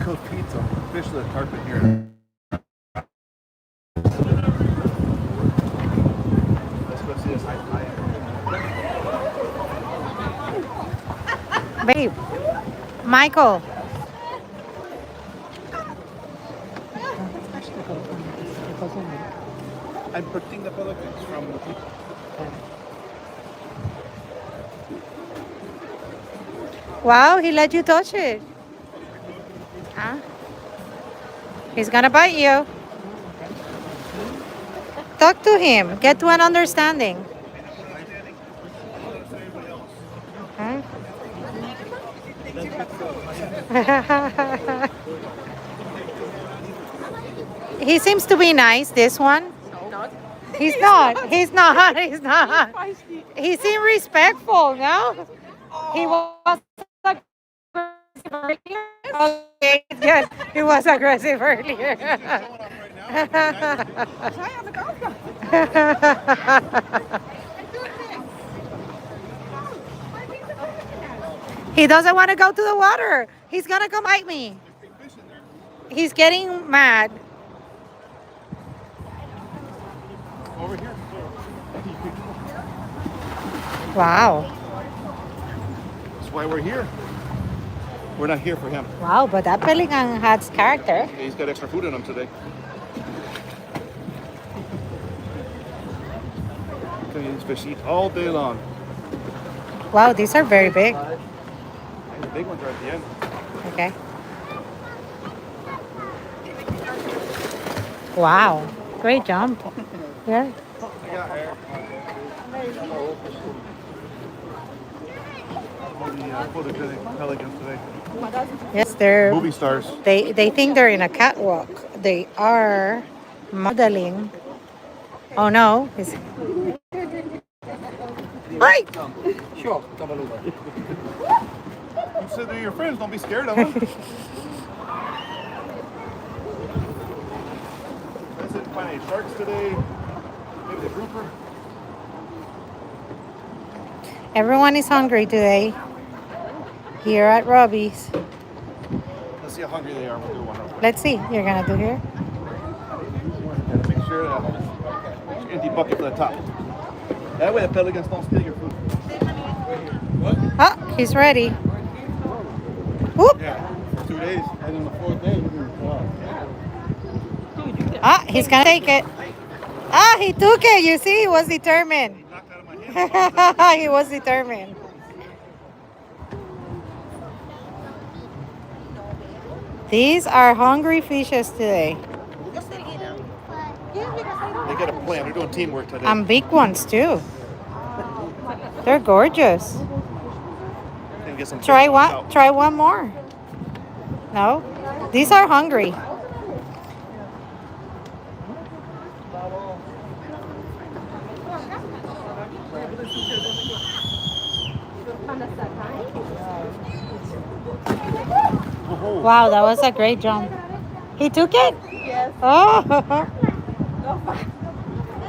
Coast pizza. Fish the tarpon here. Let's go see this high fly. Babe, Michael. I'm protecting the pelicans from the people. Wow, he let you touch it. Huh? He's gonna bite you. Talk to him. Get to an understanding. Okay. He seems to be nice, this one. He's not. He's not. He's not. He seemed respectful, no? He was aggressive earlier. Okay, yes, he was aggressive earlier. He doesn't want to go to the water. He's gonna come bite me. He's getting mad. Over here. Wow. That's why we're here. We're not here for him. Wow, but that pelican has character. Okay, he's got extra food in him today. Okay, these fish eat all day long. Wow, these are very big. And the big ones are at the end. Okay. Wow, great jump. Yeah. I got air. For the pelicans today. Yes, they're Movie stars. they think they're in a catwalk. They are modeling. Oh no, it's hi. Sure. You said they're your friends. Don't be scared of them. I didn't find any sharks today. Maybe the grouper. Everyone is hungry today. Here at Robbie's. Let's see how hungry they are. We'll do one real quick. Let's see. You're gonna do here. Gotta make sure that empty bucket for the top. That way the pelicans don't steal your food. Oh, he's ready. Whoop. Yeah, for 2 days. And on the 4th day, Ah, he's gonna take it. Ah, he took it. You see, he was determined. knocked out of my hand. He was determined. These are hungry fishes today. They got a plan. They're doing teamwork today. And big ones too. They're gorgeous. And get some Try fish one. out. Try one more. No, these are hungry. Oh, Wow, that was a great jump. He took it? Yes. Oh,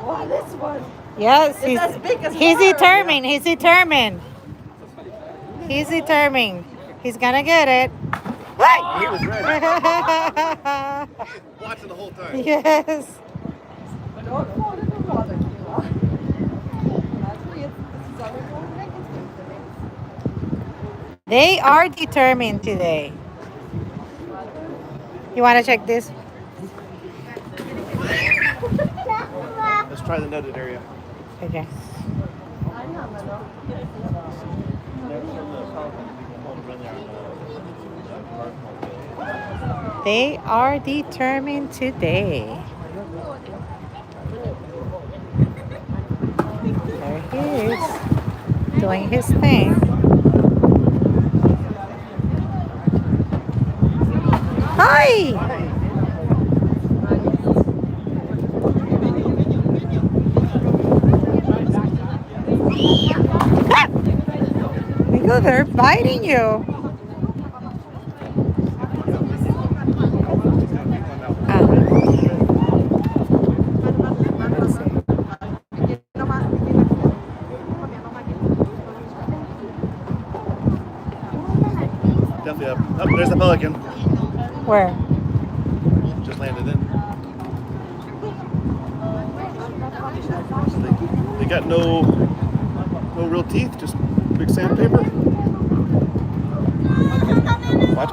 Wow, this one. yes. It's as big as He's her. determined. He's determined. He's determined. He's gonna get it. he was ready. Watching the whole time. Yes. Don't fall in the water, Kira. Actually, it's always going to They are determined today. You want to check this? Let's try the netted area. Okay. They are determined today. There he is, doing his thing. Hi! Ah! Nico, they're biting you. Ah. Let's see. Definitely up. Oh, there's the pelican. Where? Just landed in. They got no real teeth, just big sandpaper. What?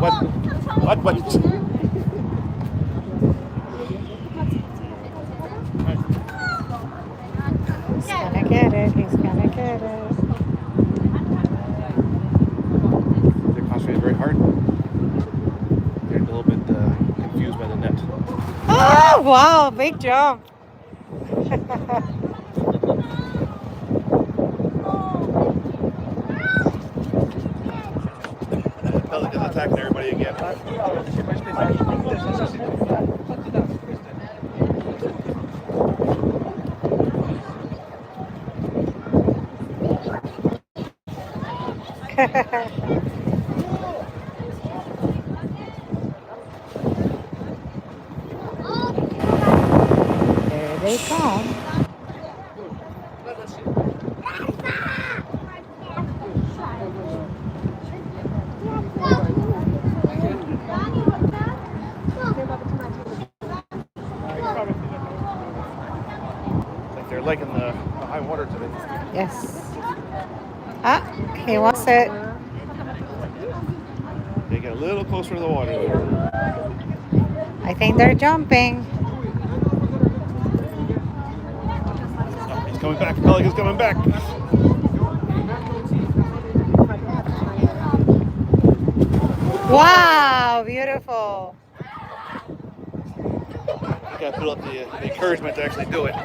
He's gonna get it. He's gonna get it. They're concentrating very hard. They're a little bit confused by the net. Oh, wow. Big jump. Pelican's attacking everybody again. There they come. Like they're liking the high water today. Yes. Ah, he wants it. They get a little closer to the water. I think they're jumping. Oh, he's coming back. Pelican's coming back. Wow, beautiful. You gotta build up the encouragement to actually do it.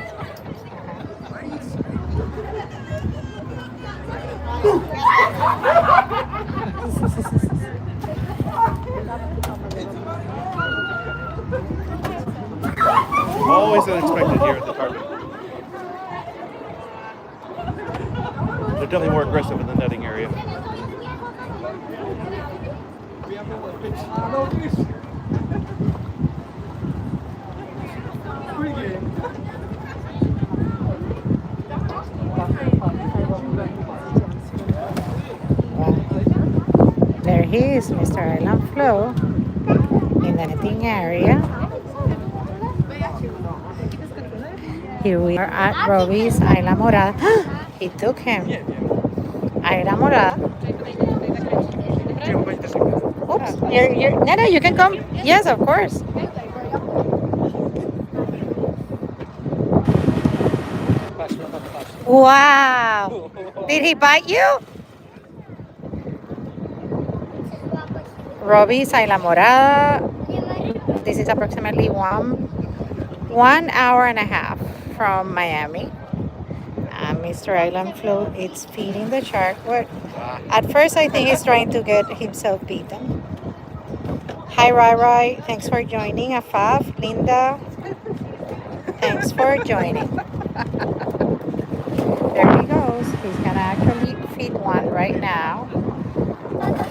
Always unexpected here at the Tarpon. They're definitely more aggressive in the netting area. There he is, Mr. IslandFlow, in the netting area. Here we are at Robbie's Isla Morada. He took him. Isla Morada. Oops. Nana, you can come. Yes, of course. Wow. Did he bite you? Robbie's Isla Morada. This is approximately 1 hour and a half from Miami. Mr. IslandFlow is feeding the shark. But at first, I think he's trying to get himself beaten. Hi, Rai. Thanks for joining. Afaf, Linda. Thanks for joining. There he goes. He's gonna actually feed one right now.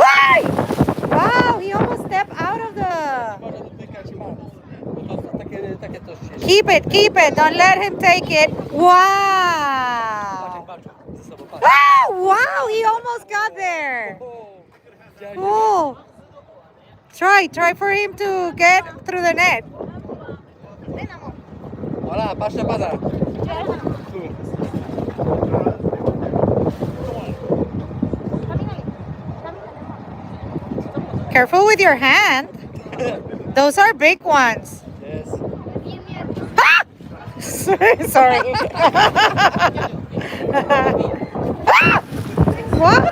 Hey! Wow, he almost stepped out of the... Keep it. Don't let him take it. Wow. Oh, wow, he almost got there. Oh. Try for him to get through the net. Careful with your hand. Those are big ones. Yes. Ah! Sorry. Ah! What?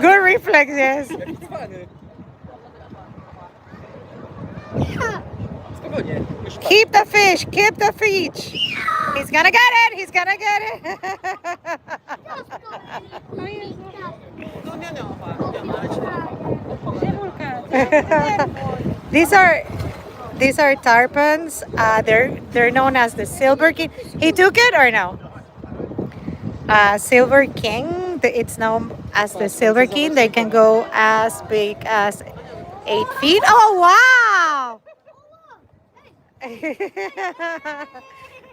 Good reflexes. Keep the fish. He's gonna get it. These are tarpons. They're known as the silver king. He took it or no? Silver king. It's known as the silver king. They can go as big as 8 feet. Oh wow!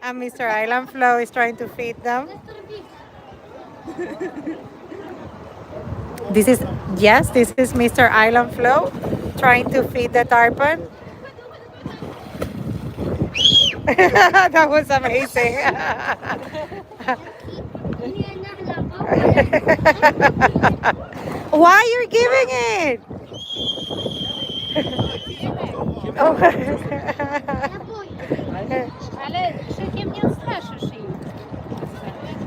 And Mr. IslandFlow is trying to feed them. This is, yes, this is Mr. Island Flow trying to feed the tarpon. That was amazing. Why you're giving it? Oh.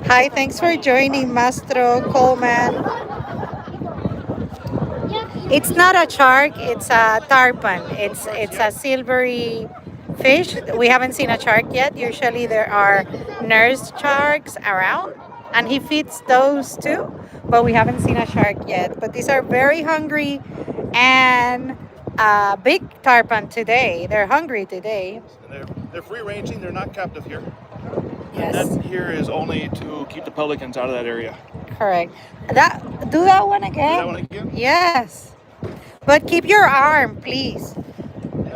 Hi, thanks for joining, Mastro Coleman. It's not a shark, it's a tarpon. It's a silvery fish. We haven't seen a shark yet. Usually there are nurse sharks around, and he feeds those too, but we haven't seen a shark yet. But these are very hungry and big tarpon today. They're hungry today. They're free ranging, they're not captive here. Yes. And that here is only to keep the pelicans out of that area. Correct. Do that one again. Do that one again? Yes. But keep your arm, please.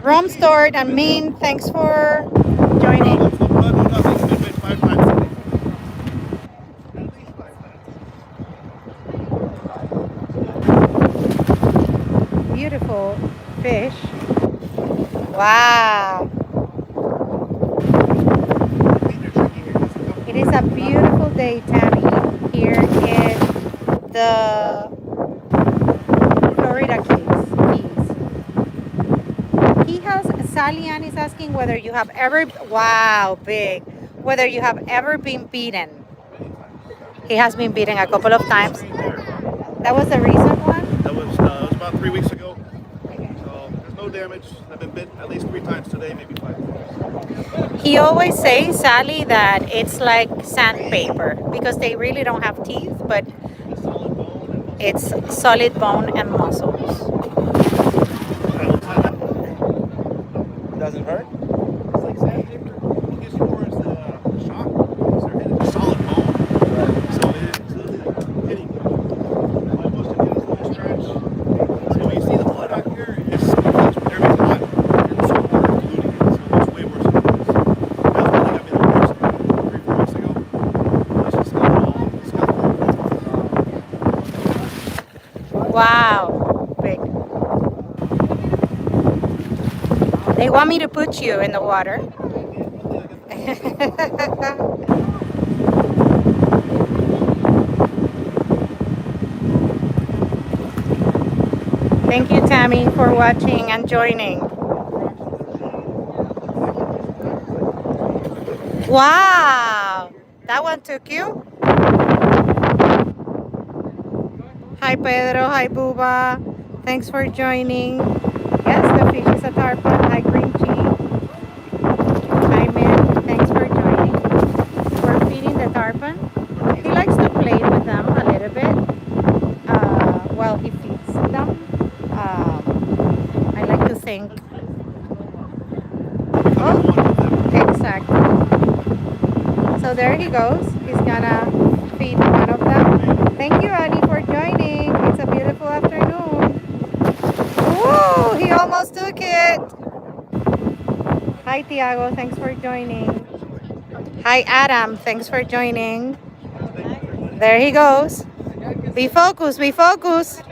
Rum Stored and Mean, thanks for joining. No nothing. It's been 5 times today. At least 5 times. Beautiful fish. Wow. It is a beautiful day, Tammy, here in the Florida Keys. Sally Ann is asking whether you have ever, wow, big, whether you have ever been beaten. He has been beaten a couple of times. That was the recent one? That was about 3 weeks ago. So there's no damage. I've been bit at least 3 times today, maybe 5 times. He always says, Sally, that it's like sandpaper because they really don't have teeth, but it's solid bone and muscles. Doesn't hurt? It's like sandpaper. It gives you more as the shock. Because they're hitting solid bone. So it's literally hitting you. Like most of it is a little stretch. So when you see the blood out here, it's because everything's hot. And so we're polluting it. So it's way worse than it is. That's why they got me the worst 3-4 weeks ago. It's just got it all disgusting. Wow, big. They want me to put you in the water. Thank you, Tammy, for watching and joining. Wow, that one took you. Hi, Pedro. Hi, Buba. Thanks for joining. Yes, the fish is a tarpon. Hi, Green Cheese. Hi, Min. Thanks for joining. We're feeding the tarpon. He likes to play with them a little bit while he feeds them. I like to think. Oh, exactly. So there he goes. He's gonna feed one of them. Thank you, Annie, for joining. It's a beautiful afternoon. Woo! He almost took it. Hi, Tiago. Thanks for joining. Hi, Adam. Thanks for joining. There he goes. Be focused. Be focused.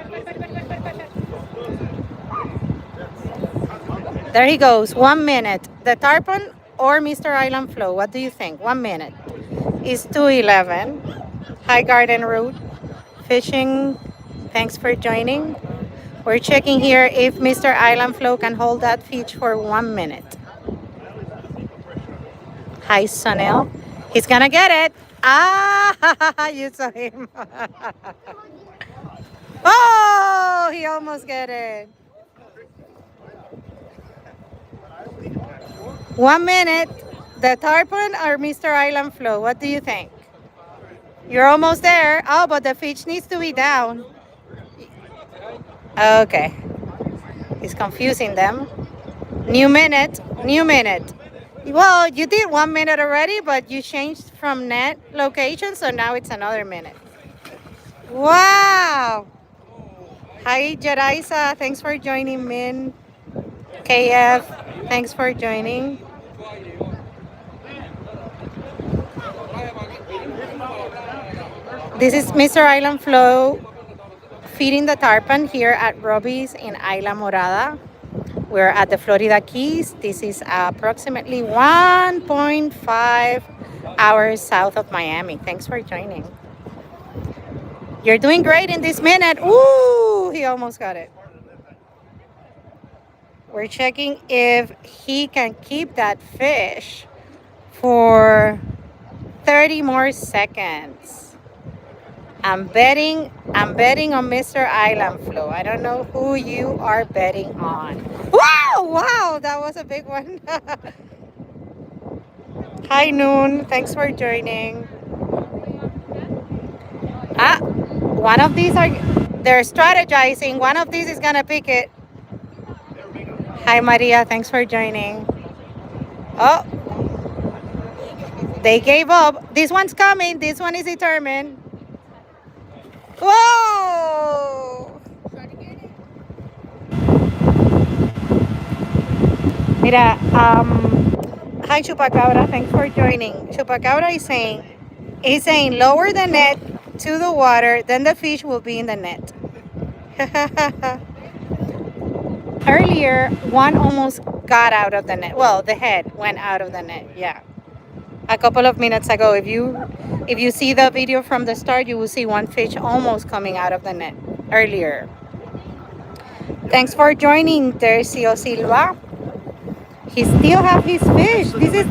There he goes. 1 minute. The tarpon or Mr. Island Flow? What do you think? 1 minute. It's 2:11. Hi, Garden Route. Fishing. Thanks for joining. We're checking here if Mr. Island Flow can hold that fish for 1 minute. Hi, Sunil. He's gonna get it. Ah, you saw him. Oh, he almost get it. 1 minute. The tarpon or Mr. Island Flow? What do you think? You're almost there. Oh, but the fish needs to be down. Okay. He's confusing them. New minute. New minute. Well, you did 1 minute already, but you changed from net location, so now it's another minute. Wow. Hi, Jeraisa. Thanks for joining, Min. KF, thanks for joining. This is Mr. Island Flow feeding the tarpon here at Robbie's in Isla Morada. We're at the Florida Keys. This is approximately 1.5 hours south of Miami. Thanks for joining. You're doing great in this minute. Ooh, he almost got it. We're checking if he can keep that fish for 30 more seconds. I'm betting on Mr. IslandFlow. I don't know who you are betting on. Wow, that was a big one. Hi Noon, thanks for joining. One of these they're strategizing. One of these is gonna pick it. Hi Maria, thanks for joining. Oh, they gave up. This one's coming. This one is determined. Whoa! Mira, hi Chupacabra, thanks for joining. Chupacabra is saying lower the net to the water, then the fish will be in the net. Earlier, one almost got out of the net. Well, the head went out of the net. Yeah. A couple of minutes ago, if you see the video from the start, you will see one fish almost coming out of the net earlier. Thanks for joining, Tercio Silva. He still have his fish. This is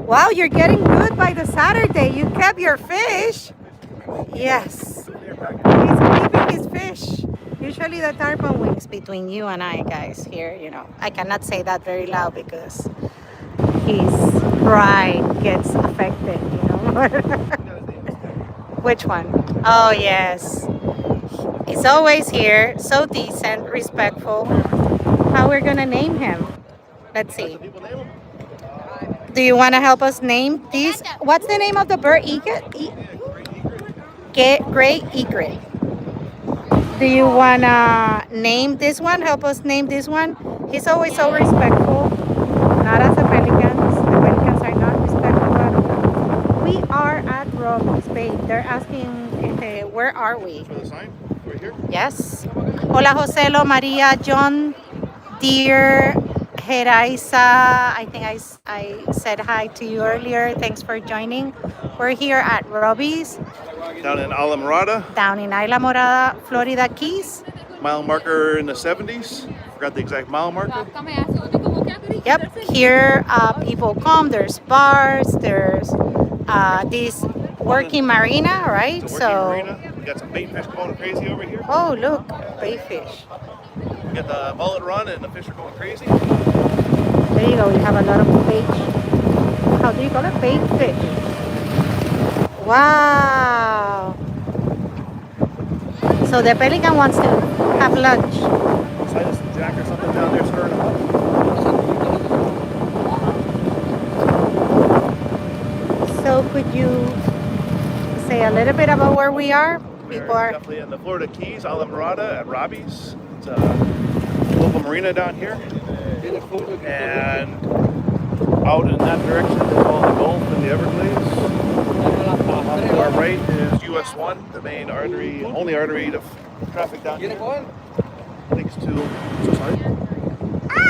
wow, you're getting good by the Saturday. You kept your fish. Yes. He's keeping his fish. Usually the tarpon wins between you and I, guys, here, you know. I cannot say that very loud because his pride gets affected, you know. Which one? Oh, yes. He's always here, so decent, respectful. How we're gonna name him? Let's see. Do you want to help us name these? What's the name of the bird? Gray egret. Do you want to name this one? Help us name this one. He's always so respectful. Not as the pelicans. The pelicans are not respectful at all. We are at Robbie's, babe. They're asking, where are we? For the sign, right here. Yes. Hola, Joselo, Maria, John, dear Heraisa. I think I said hi to you earlier. Thanks for joining. We're here at Robbie's. Down in Isla Morada. Down in Isla Morada, Florida Keys. Mile marker in the 70s. Forgot the exact mile marker. Yep. Here people come. There's bars. There's this working marina, right? It's a working marina. We got some bait fish going crazy over here. Oh, look, bait fish. We got the mullet run and the fish are going crazy. There you go. We have a lot of bait. How do you call it? Bait fish. Wow. So the pelican wants to have lunch. Silas and Jack or something down there starting. So could you say a little bit about where we are? We're definitely in the Florida Keys, Isla Morada at Robbie's. It's a local marina down here. And out in that direction is all the Gulf and the Everglades. To our right is US 1, the main artery, only artery to traffic down here. Thanks to, so sorry.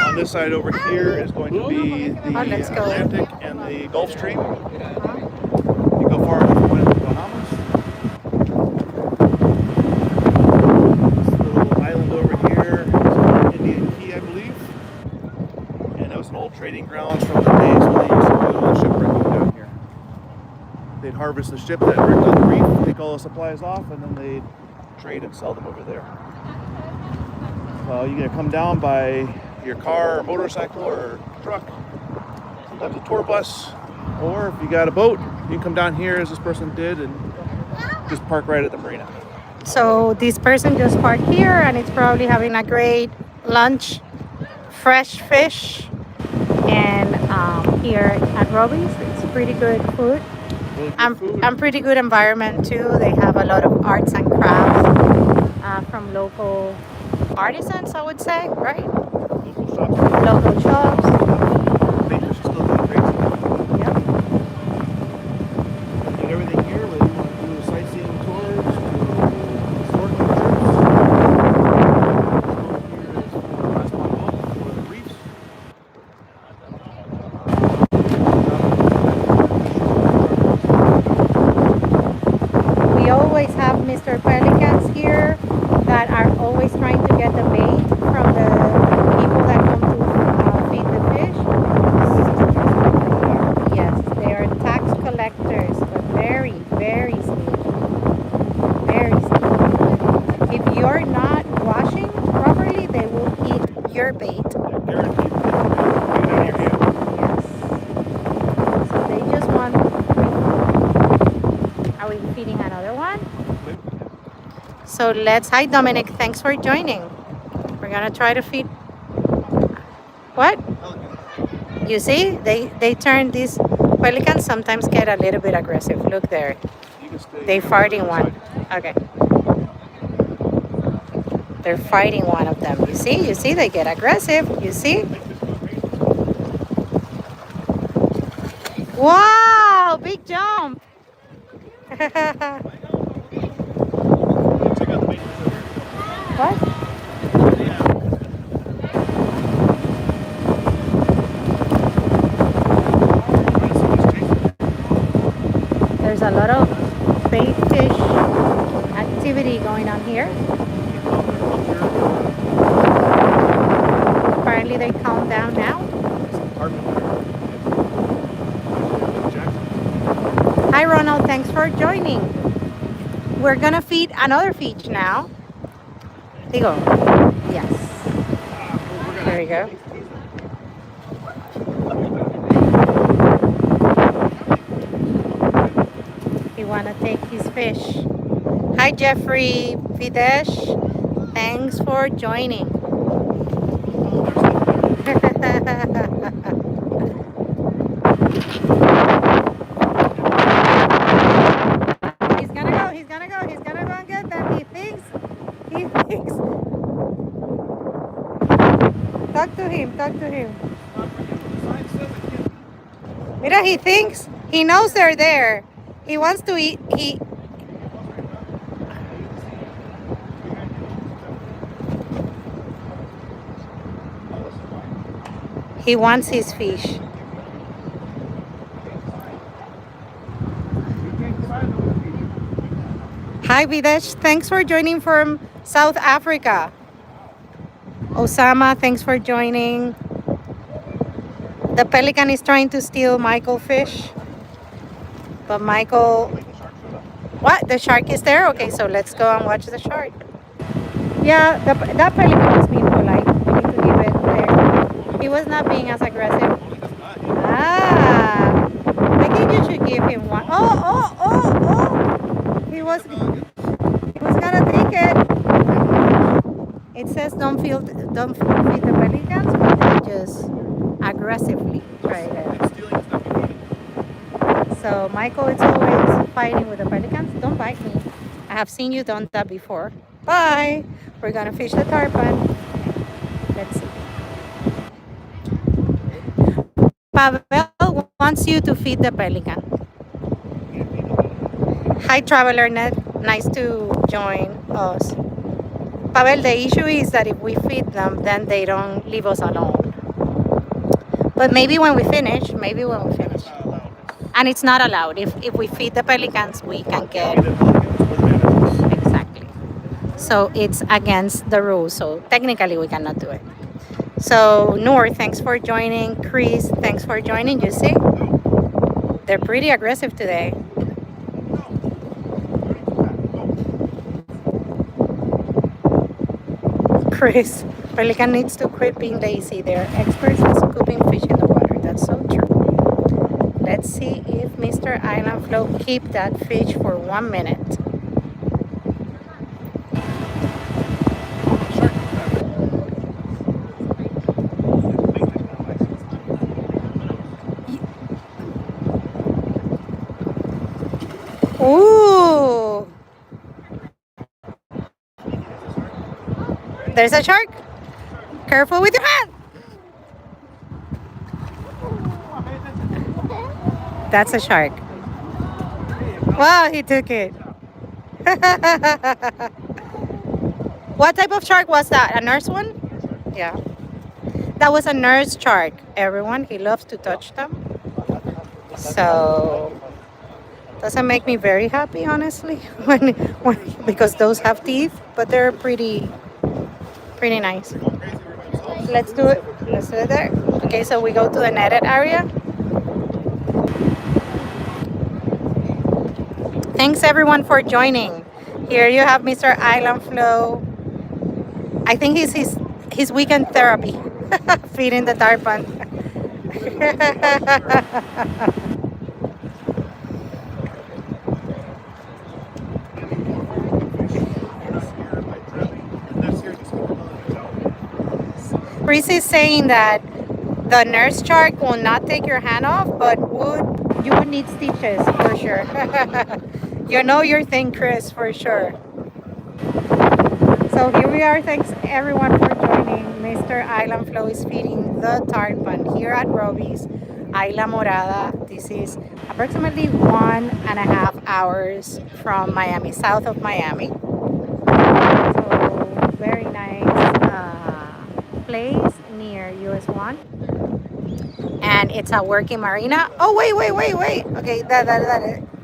On this side over here is going to be the Atlantic and the Gulf Stream. You go far enough away to the Bahamas. This little island over here is Indian Key, I believe. And that was an old trading grounds from the days when they used to do shipwrecking down here. They'd harvest the ship that wrecked on the reef, take all the supplies off, and then they'd trade and sell them over there. You gotta come down by your car or motorcycle or truck, sometimes a tour bus, or if you got a boat, you can come down here as this person did and just park right at the marina. So this person just parked here and it's probably having a great lunch, fresh fish, and here at Robbie's, it's pretty good food. And pretty good environment too. They have a lot of arts and crafts from local artisans, I would say, right? Local shops. Yep. Get everything here, whether you want to do sightseeing tours, to historical trips. your bait. Guaranteed. Get out of your hand. So they just want. Are we feeding another one? So let's. Hi, Dominic. Thanks for joining. We're gonna try to feed. What? You see, they turn these pelicans sometimes get a little bit aggressive. Look there. They farting one. Okay. They're fighting one of them. You see, they get aggressive. You see? Wow, big jump. What? There's a lot of bait fish activity going on here. Apparently they calm down now. Hi Ronald, thanks for joining. We're gonna feed another fish now. Digo, yes. There we go. You wanna take his fish. Hi Jeffrey, Videsh, thanks for joining. He's gonna go and get them. He thinks. Talk to him. Mira, he thinks, he knows they're there. He wants to eat, he wants his fish. Hi Videsh, thanks for joining from South Africa. Osama, thanks for joining. The pelican is trying to steal Michael fish. But Michael, what? The shark is there? Okay, so let's go and watch the shark. Yeah, that pelican was being polite. We need to leave it there. He was not being as aggressive. Ah, I think you should give him one. Oh! He was gonna take it. It says don't feed the pelicans, but they just aggressively try it. So Michael is always fighting with the pelicans. Don't bite me. I have seen you done that before. Bye. We're gonna fish the tarpon. Let's see. Pavel wants you to feed the pelican. Hi Traveler Net. Nice to join us. Pavel, the issue is that if we feed them, then they don't leave us alone. But maybe when we finish. And it's not allowed. If we feed the pelicans, we can get... Exactly. So it's against the rules. So technically we cannot do it. So Noor, thanks for joining. Chris, thanks for joining. You see? They're pretty aggressive today. Chris, pelican needs to quit being lazy. They're experts at scooping fish in the water. That's so true. Let's see if Mr. IslandFlow keep that fish for 1 minute. Ooh! There's a shark. Careful with your hand. That's a shark. Wow, he took it. What type of shark was that? A nurse one? Yeah. That was a nurse shark, everyone. He loves to touch them. So, doesn't make me very happy, honestly, because those have teeth, but they're pretty nice. Let's do it. Let's do it there. Okay, so we go to the netted area. Thanks everyone for joining. Here you have Mr. IslandFlow. I think his weekend therapy, feeding the tarpon. Reese is saying that the nurse shark will not take your hand off, but you would need stitches for sure. You know your thing, Chris, for sure. So here we are. Thanks everyone for joining. Mr. IslandFlow is feeding the tarpon here at Robbie's Isla Morada. This is approximately 1.5 hours from Miami, south of Miami. So very nice place near US 1. And it's a working marina. Oh, wait. Okay, that.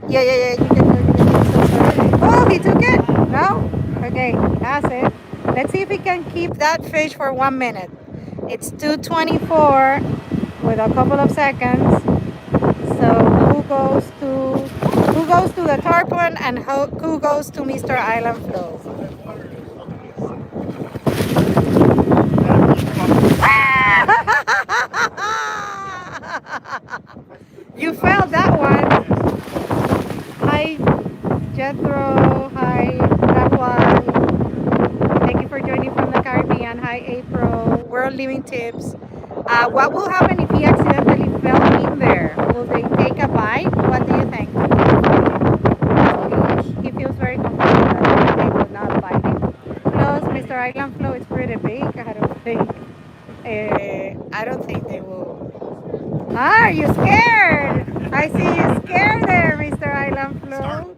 Yeah. You can. Oh, he took it? No? Okay, that's it. Let's see if we can keep that fish for 1 minute. It's 2:24 with a couple of seconds. So who goes to the tarpon and who goes to Mr. IslandFlow? You failed that one. Hi, Jethro. Hi, that one. Thank you for joining from the Caribbean. Hi, April. World Living Tips. What will happen if he accidentally fell in there? Will they take a bite? What do you think? He feels very comfortable that they will not bite him. Plus, Mr. IslandFlow is pretty big. I don't think they will. Ah, are you scared? I see you scared there, Mr. IslandFlow.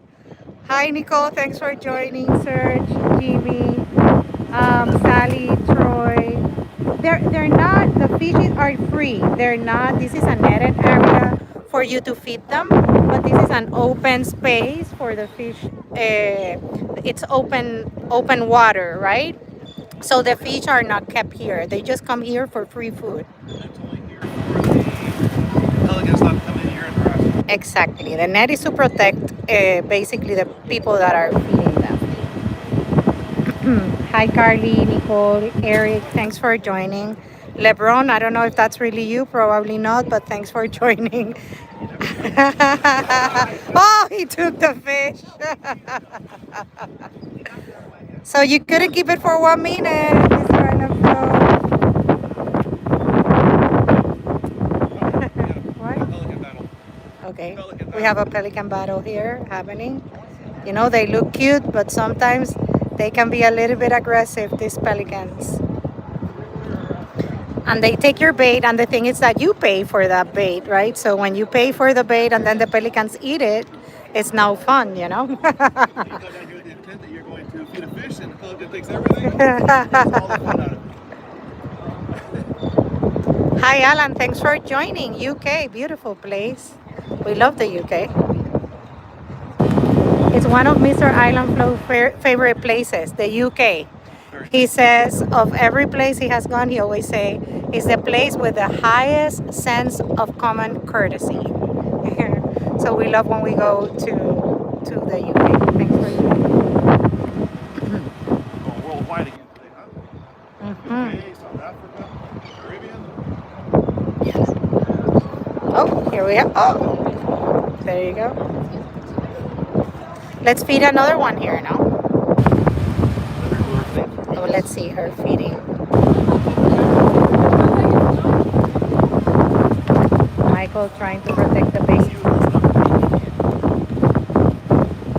Hi, Nicole. Thanks for joining. Serge, Jimmy, Sally, Troy. They're not. The fishes are free. They're not. This is a netted area for you to feed them, but this is an open space for the fish. It's open water, right? So the fish are not kept here. They just come here for free food. Exactly. The net is to protect basically the people that are feeding them. Hi, Carly, Nicole, Eric. Thanks for joining. LeBron, I don't know if that's really you. Probably not, but thanks for joining. Oh, he took the fish. So you couldn't keep it for 1 minute, Mr. IslandFlow. Okay, we have a pelican battle here happening. You know, they look cute, but sometimes they can be a little bit aggressive, these pelicans. And they take your bait, and the thing is that you pay for that bait, right? So when you pay for the bait and then the pelicans eat it, it's no fun, you know? Hi, Alan. Thanks for joining. UK, beautiful place. We love the UK. It's one of Mr. IslandFlow's favorite places, the UK. He says of every place he has gone, he always say, is the place with the highest sense of common courtesy. So we love when we go to the UK. Thanks for worldwide again today, huh? UK, South Africa, Caribbean. Yes. Oh, here we are. Oh, there you go. Let's feed another one here, no? Oh, let's see her feeding. Michael trying to protect the baby.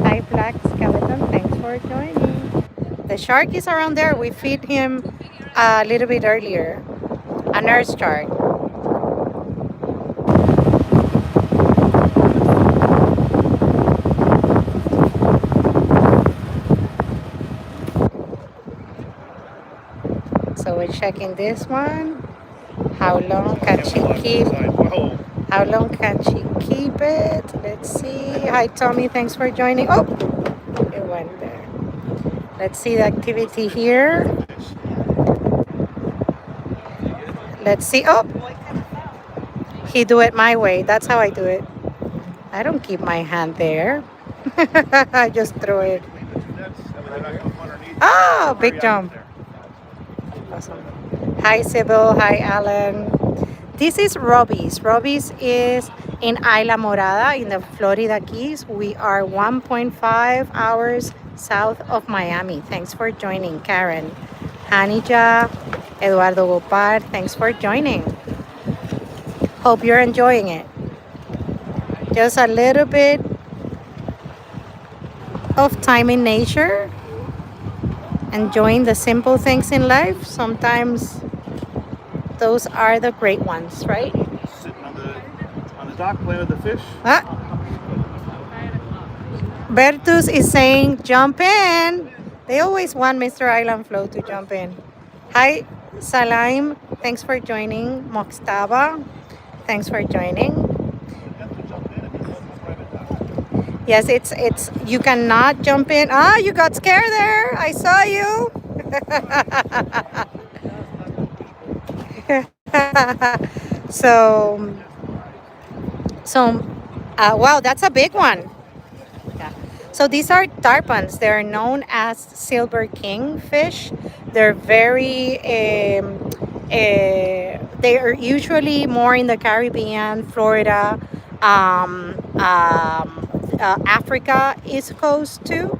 Hi, Black Skeleton. Thanks for joining. The shark is around there. We feed him a little bit earlier. A nurse shark. So we're checking this one. How long can she keep? How long can she keep it? Let's see. Hi, Tommy. Thanks for joining. Oh, it went there. Let's see the activity here. Let's see. Oh, he do it my way. That's how I do it. I don't keep my hand there. I just throw it. Oh, big jump. Awesome. Hi, Sybil. Hi, Alan. This is Robbie's. Robbie's is in Isla Morada in the Florida Keys. We are 1.5 hours south of Miami. Thanks for joining, Karen. Hanija, Eduardo Gopar, thanks for joining. Hope you're enjoying it. Just a little bit of time in nature, enjoying the simple things in life. Sometimes those are the great ones, right? Sitting on the dock playing with the fish. Ah, Bertus is saying, jump in. They always want Mr. IslandFlow to jump in. Hi, Salaim. Thanks for joining. Mokstaba. Thanks for joining. Yes, it's you cannot jump in. Ah, you got scared there. I saw you. so wow, that's a big one. Yeah. So these are tarpons. They're known as silver kingfish. They're very they are usually more in the Caribbean, Florida, Africa, East Coast too.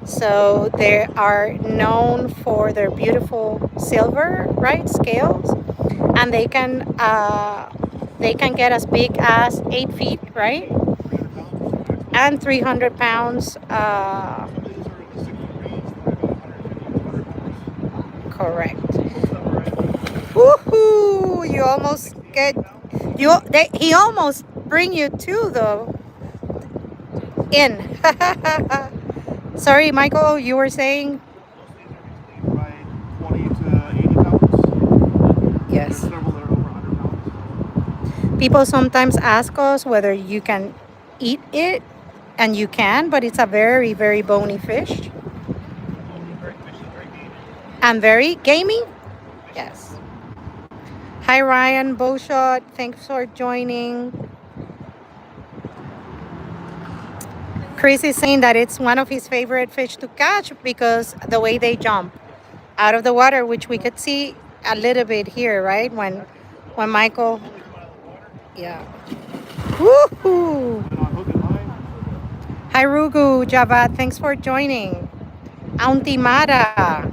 So they are known for their beautiful silver, right, scales, and they can get as big as 8 feet, right, and 300 pounds. Correct. Woohoo! You almost get he almost bring you to the inn. Sorry, Michael, you were saying? By 20 to 80 pounds. Yes. There's several that are over 100 pounds. People sometimes ask us whether you can eat it, and you can, but it's a very, very bony fish. And very gamey? Yes. Hi, Ryan Bowshot. Thanks for joining. Chris is saying that it's one of his favorite fish to catch because the way they jump out of the water, which we could see a little bit here, right? When Michael, yeah. Woohoo! Hi, Rugu, Javad, thanks for joining. Auntie Mara,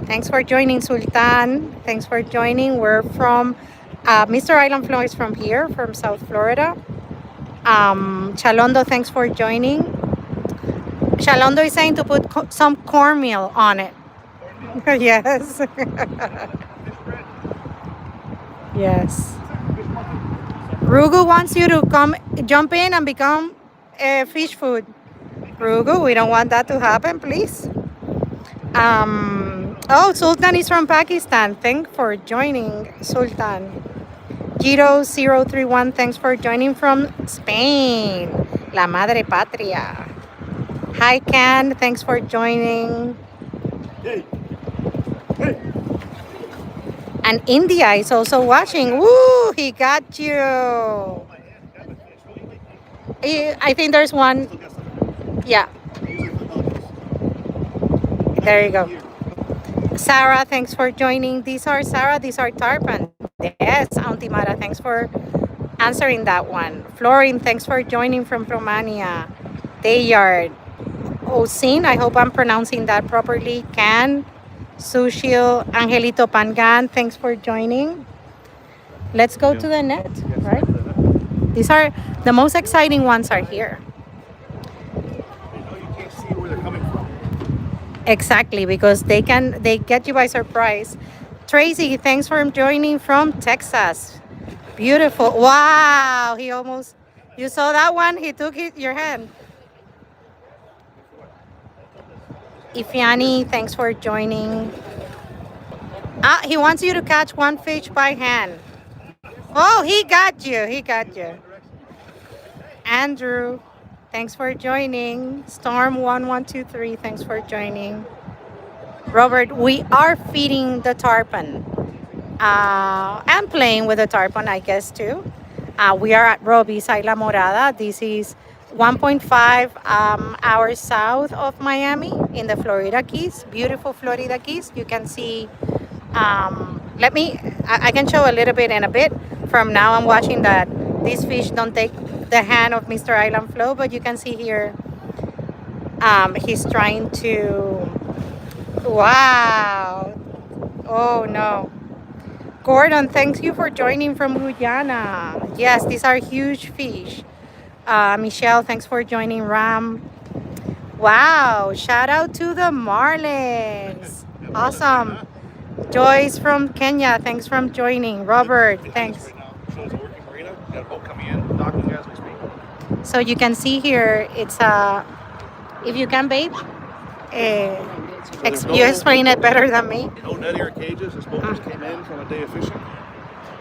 thanks for joining. Sultan, thanks for joining. We're from, Mr. IslandFlow is from here, from South Florida. Chalondo, thanks for joining. Chalondo is saying to put some cornmeal on it. Yes. Yes. Rugu wants you to come jump in and become fish food. Rugu, we don't want that to happen, please. Oh, Sultan is from Pakistan. Thanks for joining, Sultan. Giro031, thanks for joining from Spain. La Madre Patria. Hi, Ken. Thanks for joining. Hey. And India is also watching. Woo! He got you. I think there's one. Yeah. There you go. Sarah, thanks for joining. These are Tarpon. Yes, Auntie Mara, thanks for answering that one. Florin, thanks for joining from Romania. Dayard. Osin, I hope I'm pronouncing that properly. Can. Sushil, Angelito Pangan, thanks for joining. Let's go to the net, right? These are the most exciting ones are here. You can't see where they're coming from. Exactly, because they get you by surprise. Tracy, thanks for joining from Texas. Beautiful. Wow, you saw that one? He took your hand. Ifiani, thanks for joining. He wants you to catch one fish by hand. Oh, he got you. Andrew, thanks for joining. Storm1123, thanks for joining. Robert, we are feeding the tarpon. And playing with the tarpon, I guess, too. We are at Robbie's Isla Morada. This is 1.5 hours south of Miami in the Florida Keys. Beautiful Florida Keys. You can see I can show a little bit in a bit. From now, I'm watching that these fish don't take the hand of Mr. Island Flow, but you can see here, he's trying to, wow. Oh no. Gordon, thanks you for joining from Guyana. Yes, these are huge fish. Michelle, thanks for joining. Ram. Wow, shout out to the Marlins. Awesome. Joyce from Kenya, thanks for joining. Robert, thanks. Right now shows a working marina. Got a boat coming in, docking as we speak. So you can see here, it's if you can, babe, you explain it better than me. No netting or cages. This boat just came in from a day of fishing.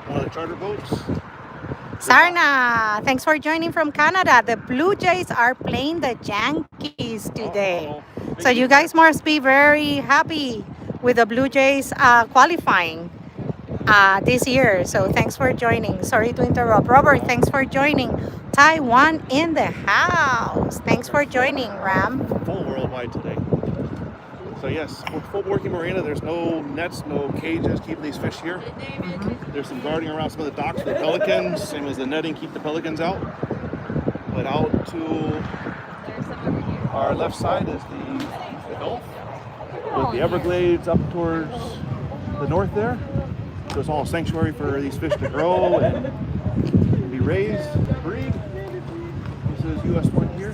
One of the charter boats. Sarna, thanks for joining from Canada. The Blue Jays are playing the Yankees today. So you guys must be very happy with the Blue Jays qualifying this year. So thanks for joining. Sorry to interrupt. Robert, thanks for joining. Taiwan in the house. Thanks for joining, Ram. Full worldwide today. So yes, we're full working marina. There's no nets, no cages keeping these fish here. There's some guarding around some of the docks for the pelicans, same as the netting keep the pelicans out. But out to our left side is the Gulf with the Everglades up towards the north there. So it's all a sanctuary for these fish to grow and be raised, breed. This is US 1 here,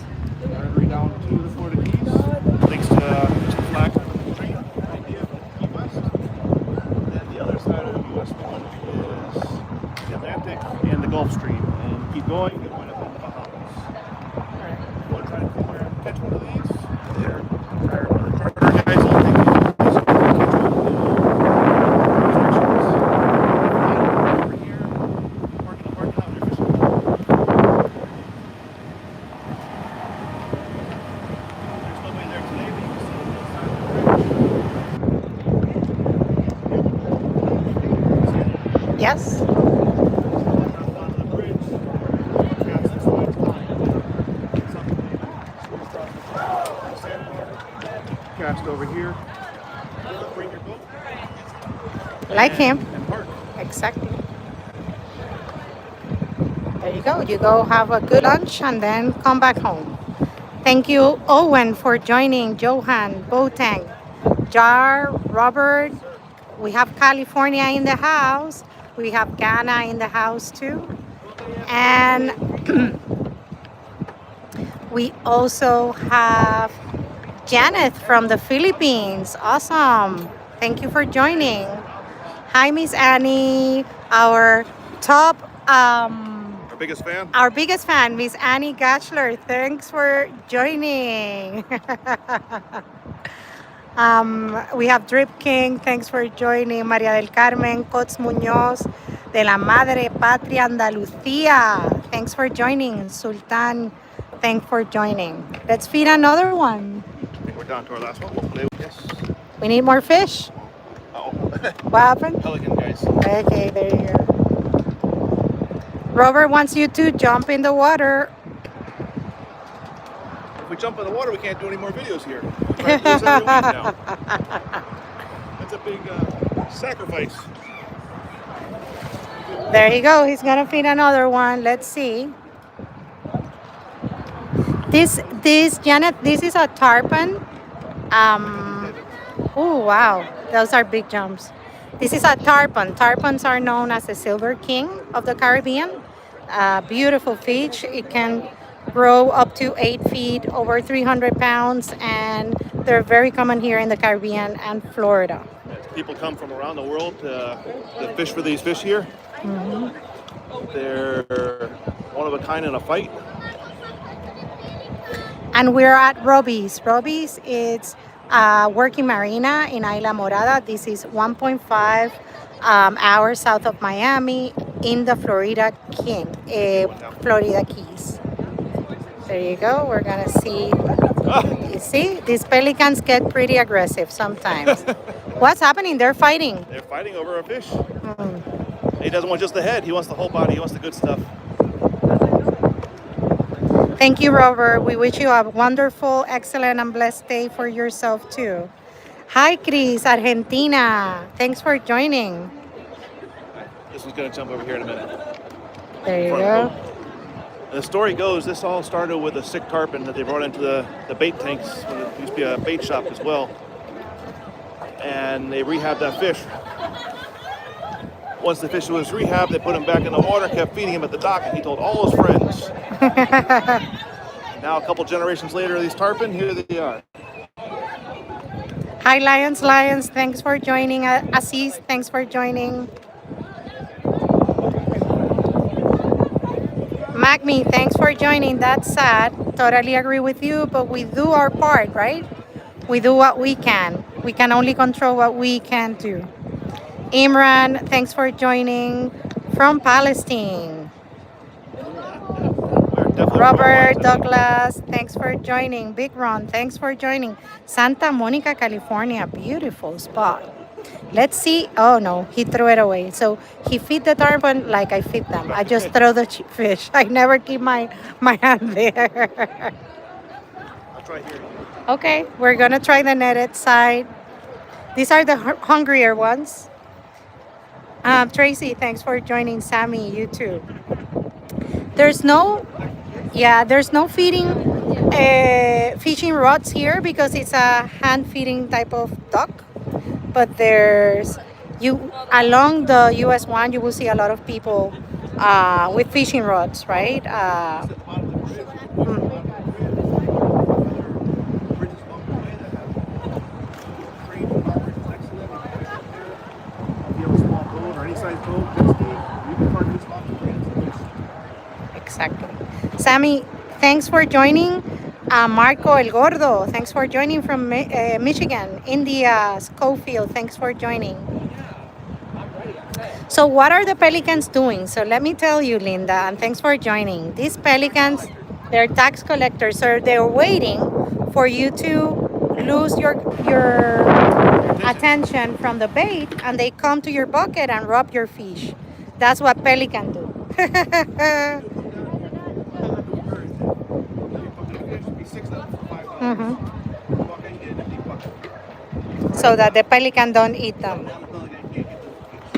right down to the Florida Keys. Thanks to the flag tree idea of the Key West. And the other side of US 1 is the Atlantic and the Gulf Stream. And keep going, you wind up in the Bahamas. We'll try to catch one of these. They're tired of the charter guys all think over here, parking lot, they're fishing. There's nobody there today, but you can see the side of the bridge. Yes. Onto the bridge, cast this way cast over here. Bring your boat. Like him. And park. Exactly. There you go. You go have a good lunch and then come back home. Thank you, Owen, for joining. Johan, Botang, Jar, Robert. We have California in the house. We have Ghana in the house too. And we also have Janet from the Philippines. Awesome. Thank you for joining. Hi, Miss Annie, our top, Our biggest fan. our biggest fan, Miss Annie Gatchler. Thanks for joining. We have Drip King. Thanks for joining. María del Carmen, Cots Muñoz, de la Madre Patria Andalucía. Thanks for joining. Sultan, thanks for joining. Let's feed another one. I think we're down to our last one. Hopefully, yes. We need more fish. Uh-oh. What happened? Pelican guys. Okay, there you go. Robert wants you to jump in the water. If we jump in the water, we can't do any more videos here. We try to do this every week now. That's a big sacrifice. There you go. He's gonna feed another one. Let's see. This Janet, this is a tarpon. Oh wow, those are big jumps. This is a tarpon. Tarpons are known as the silver king of the Caribbean. Beautiful fish. It can grow up to 8 feet, over 300 pounds, and they're very common here in the Caribbean and Florida. People come from around the world to fish for these fish here. They're one of a kind in a fight. And we're at Robbie's. Robbie's is working marina in Isla Morada. This is 1.5 hours south of Miami in the Florida Keys. There you go. We're gonna see. You see, these pelicans get pretty aggressive sometimes. What's happening? They're fighting. They're fighting over a fish. He doesn't want just the head. He wants the whole body. He wants the good stuff. Thank you, Robert. We wish you a wonderful, excellent, and blessed day for yourself too. Hi, Chris, Argentina. Thanks for joining. This one's gonna jump over here in a minute There in you front of the go. boat. And the story goes, this all started with a sick tarpon that they brought into the bait tanks when it used to be a bait shop as well. And they rehabbed that fish. Once the fish was rehabbed, they put him back in the water, kept feeding him at the dock, and he told all his friends. Now, a couple generations later, these tarpon, here they are. Hi, Lions, Lions. Thanks for joining. Aziz, thanks for joining. Magmi, thanks for joining. That's sad. Totally agree with you, but we do our part, right? We do what we can. We can only control what we can do. Imran, thanks for joining from Palestine. Robert Douglas, thanks for joining. Big Ron, thanks for joining. Santa Monica, California, beautiful spot. Let's see. Oh no, he threw it away. So he feed the tarpon like I feed them. I just throw the fish. I never keep my hand there. I'll try here. Okay, we're gonna try the netted side. These are the hungrier ones. Tracy, thanks for joining. Sammy, you too. There's no, yeah, there's no feeding, fishing rods here because it's a hand feeding type of duck. But there's, you along the US one, you will see a lot of people with fishing rods, right? Mm. Exactly. Sammy, thanks for joining. Marco El Gordo, thanks for joining from Michigan. India, Schofield, thanks for joining. So what are the pelicans doing? So let me tell you, Linda, and thanks for joining. These pelicans, they're tax collectors, so they're waiting for you to lose your attention from the bait, and they come to your bucket and rob your fish. That's what pelicans do. Mhm. So that the pelican don't eat them.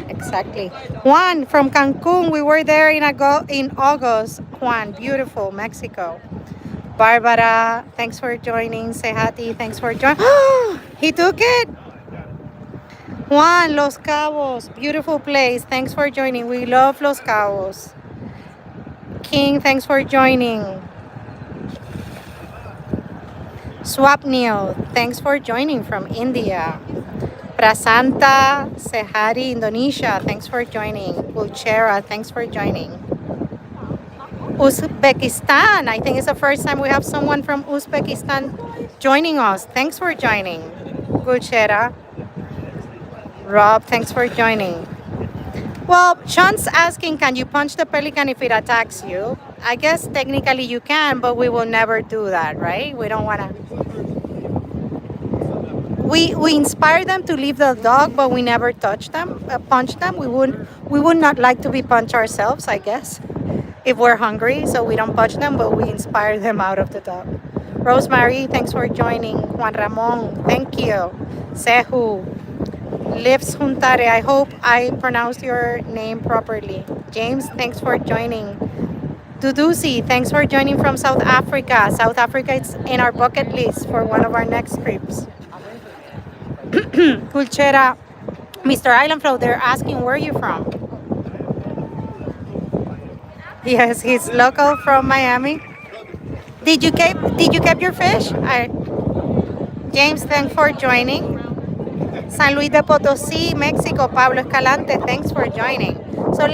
Exactly. Juan from Cancun. We were there in August. Juan, beautiful, Mexico. Barbara, thanks for joining. Sehati, thanks for joining. He took it. Juan, Los Cabos, beautiful place. Thanks for joining. We love Los Cabos. King, thanks for joining. Swapnil, thanks for joining from India. Prasanta Sehari, Indonesia, thanks for joining. Pulchera, thanks for joining. Uzbekistan, I think it's the first time we have someone from Uzbekistan joining us. Thanks for joining. Pulchera. Rob, thanks for joining. Well, Sean's asking, can you punch the pelican if it attacks you? I guess technically you can, but we will never do that, right? We don't want to. We inspire them to leave the dog, but we never touch them, punch them. We would not like to be punched ourselves, I guess, if we're hungry. So we don't punch them, but we inspire them out of the dog. Rosemary, thanks for joining. Juan Ramon, thank you. Sehu, Lives Juntare, I hope I pronounced your name properly. James, thanks for joining. Dudusi, thanks for joining from South Africa. South Africa is in our bucket list for one of our next trips. Pulchera, Mr. IslandFlow, they're asking where you from. Yes, he's local from Miami. Did you keep your fish? James, thanks for joining. San Luis de Potosí, Mexico, Pablo Escalante, thanks for joining. So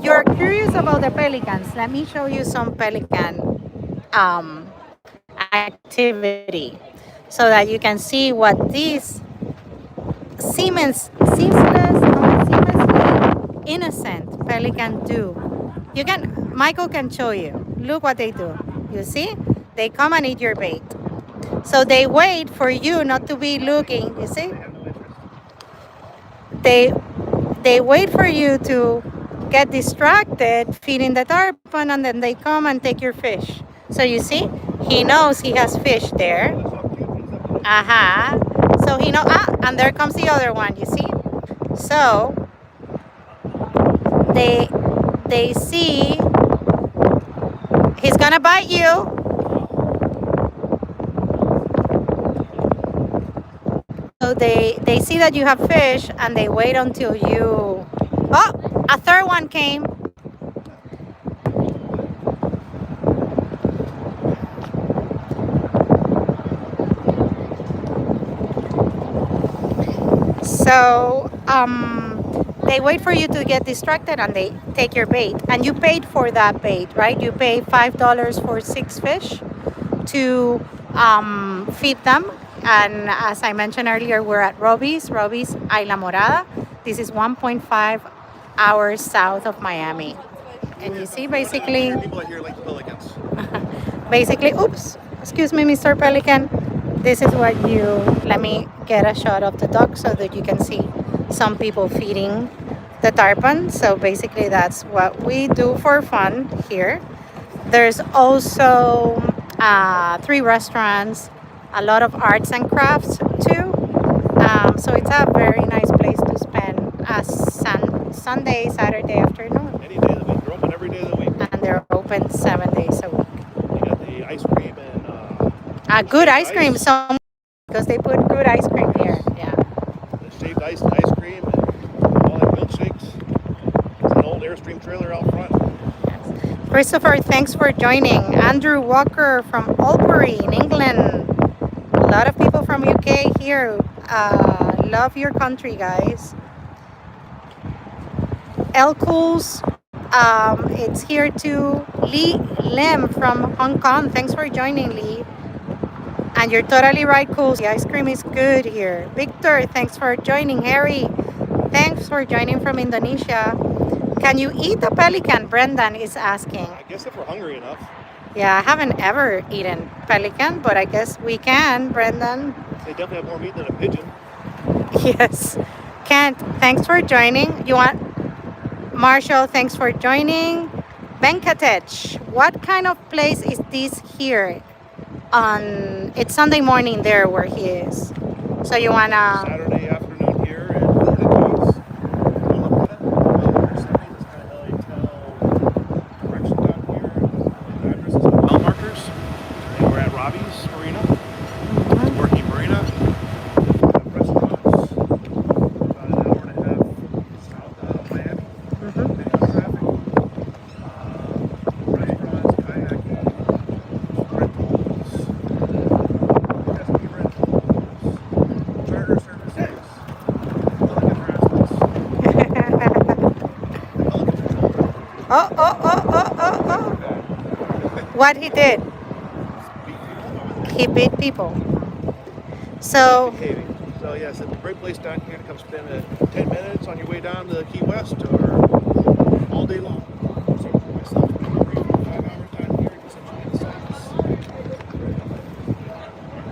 you're curious about the pelicans. Let me show you some pelican activity so that you can see what these seamlessly innocent pelican do. Michael can show you. Look what they do. You see? They come and eat your bait. So they wait for you not to be looking, you see? They wait for you to get distracted feeding the tarpon, and then they come and take your fish. So you see, he knows he has fish there. So he know, and there comes the other one, you see? So they see he's gonna bite you. So they see that you have fish and they wait until you. Oh, a third one came. So they wait for you to get distracted and they take your bait. And you paid for that bait, right? You pay $5 for 6 fish to feed them. And as I mentioned earlier, we're at Robbie's Isla Morada. This is 1.5 hours south of Miami. And you see basically, People here like the pelicans. basically, oops, excuse me, Mr. Pelican. This is what you, let me get a shot of the duck so that you can see some people feeding the tarpon. So basically that's what we do for fun here. There's also 3 restaurants, a lot of arts and crafts too. So it's a very nice place to spend a Sunday, Saturday afternoon. Any day of the week. They're open every day of the week. And they're open 7 days a week. They got the ice cream and Good ice cream, so because they put good ice cream here. Yeah. the shaved ice cream and all that milkshakes. It's an old Airstream trailer out front. Christopher, thanks for joining. Andrew Walker from Albury in England. A lot of people from UK here. Love your country, guys. El Cools, it's here too. Lee Lim from Hong Kong. Thanks for joining, Lee. And you're totally right, Cools. The ice cream is good here. Victor, thanks for joining. Harry, thanks for joining from Indonesia. Can you eat a pelican? Brendan is asking. I guess if we're hungry enough. Yeah, I haven't ever eaten pelican, but I guess we can, Brendan. They definitely have more meat than a pigeon. Yes. Kent, thanks for joining. You want Marshall, thanks for joining. Venkatech, what kind of place is this here? It's Sunday morning there where he is. So you wanna Saturday afternoon here at Florida directions down here. The address is mile markers. And we're at Robbie's Marina. It's working Marina. Restaurants about an hour and a half south out of Miami. Traffic. Restaurants, kayaking, rentals, jet ski rentals, charter services, pelican harassments. Oh. What he did? He beat people. So Caving. So yes, it's a great place down here to come spend 10 minutes on your way down to Key West or all day long. So for myself, maybe 3 or 5 hours down here, just enjoying the sights.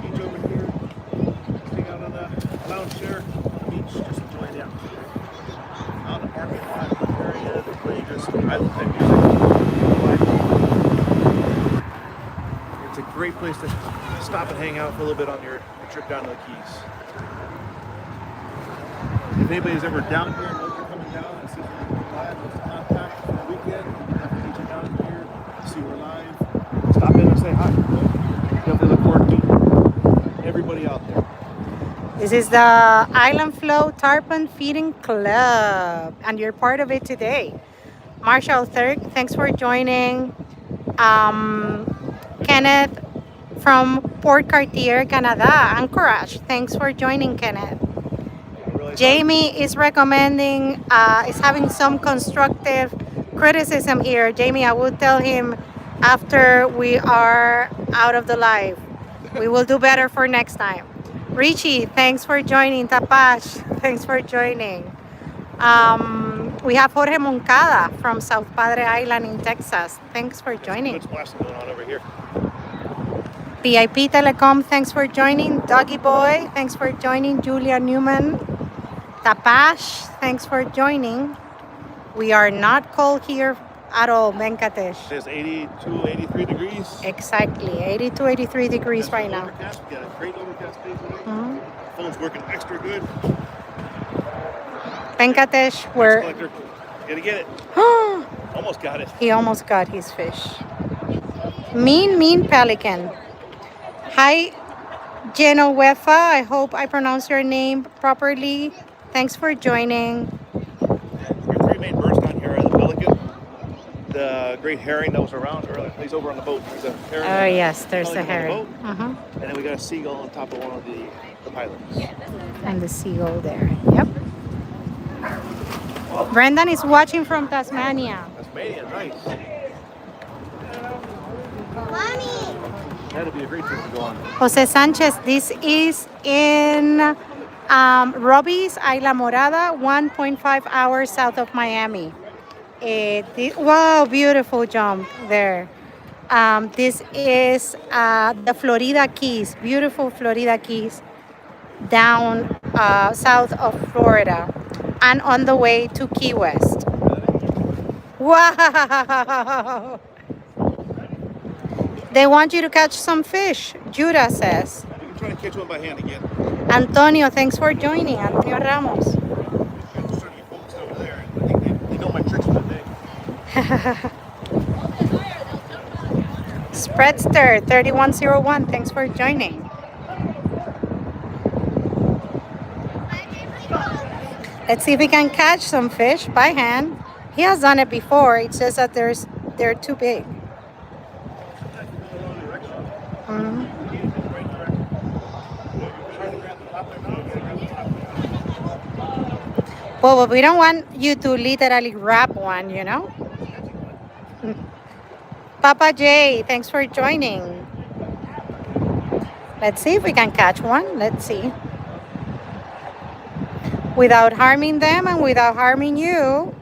Beach over here, sitting out on the lounge chair on the beach, just enjoying it. Out in the parking lot area, they play just island type music. It's a great place to stop and hang out for a little bit on your trip down to the Keys. If anybody's ever down here and knows you're coming down and sees we're live, let's contact for the weekend. Definitely get you down here, see we're live. Stop in and say hi. Definitely look forward to meeting everybody out there. this is the IslandFlow Tarpon Feeding Club, and you're part of it today. Marshall, thanks for joining. Kenneth from Port Cartier, Canada, Anchorage. Thanks for joining, Kenneth. Jamie is recommending, is having some constructive criticism here. Jamie, I will tell him after we are out of the live. We will do better for next time. Richie, thanks for joining. Tapash, thanks for joining. We have Jorge Moncada from South Padre Island in Texas. Thanks for joining. Good splashing going on over here. PIP Telecom, thanks for joining. Doggy Boy, thanks for joining. Julia Newman. Tapash, thanks for joining. We are not cold here at all, Venkatesh. It is 82, 83 degrees. Exactly, 82, 83 degrees right now. Overcast. We got a great overcast day today. Phone's working extra good. Venkatesh, Tax we're collector. Gotta get it. Almost got it. he almost got his fish. Mean pelican. Hi, Genovefa. I hope I pronounced your name properly. Thanks for joining. Your three main birds down here are the pelican, the great herring that was around earlier. He's over on the boat. There's a herring. Oh yes, there's the pelican on herring. boat. And then we got a seagull on top of one of the pilots. And the seagull there. Yep. Brendan is watching from Tasmania. Tasmania, nice. Mommy. That'd be a great trip to go on. Jose Sanchez, this is in Robbie's Isla Morada, 1.5 hours south of Miami. Wow, beautiful jump there. This is the Florida Keys, beautiful Florida Keys, down south of Florida and on the way to Key West. Wow! They want you to catch some fish, Judah says. You can try to catch one by hand again. Antonio, thanks for joining. Antonio Ramos. I'm just trying to get focused over there. I think they know my tricks for the day. Spreadster 3101, thanks for joining. Let's see if we can catch some fish by hand. He has done it before. It's just that they're too big. Well, but we don't want you to literally grab one, you know? Papa J, thanks for joining. Let's see if we can catch one. Let's see. Without harming them and without harming you.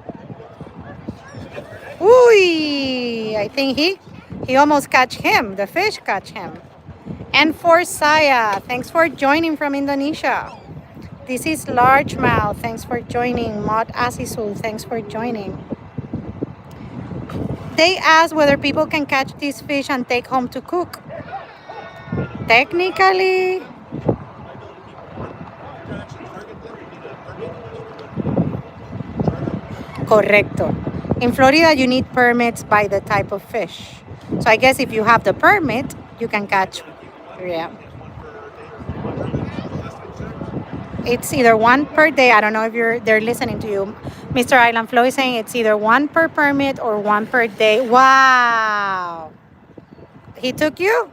Ooh, I think he almost catch him. The fish catch him. And for Saya, thanks for joining from Indonesia. This is largemouth. Thanks for joining. Maud Asisul, thanks for joining. They asked whether people can catch these fish and take home to cook. Technically, correcto. In Florida, you need permits by the type of fish. So I guess if you have the permit, you can catch. Yeah. It's either one per day. I don't know if they're listening to you. Mr. IslandFlow is saying it's either one per permit or one per day. Wow. He took you?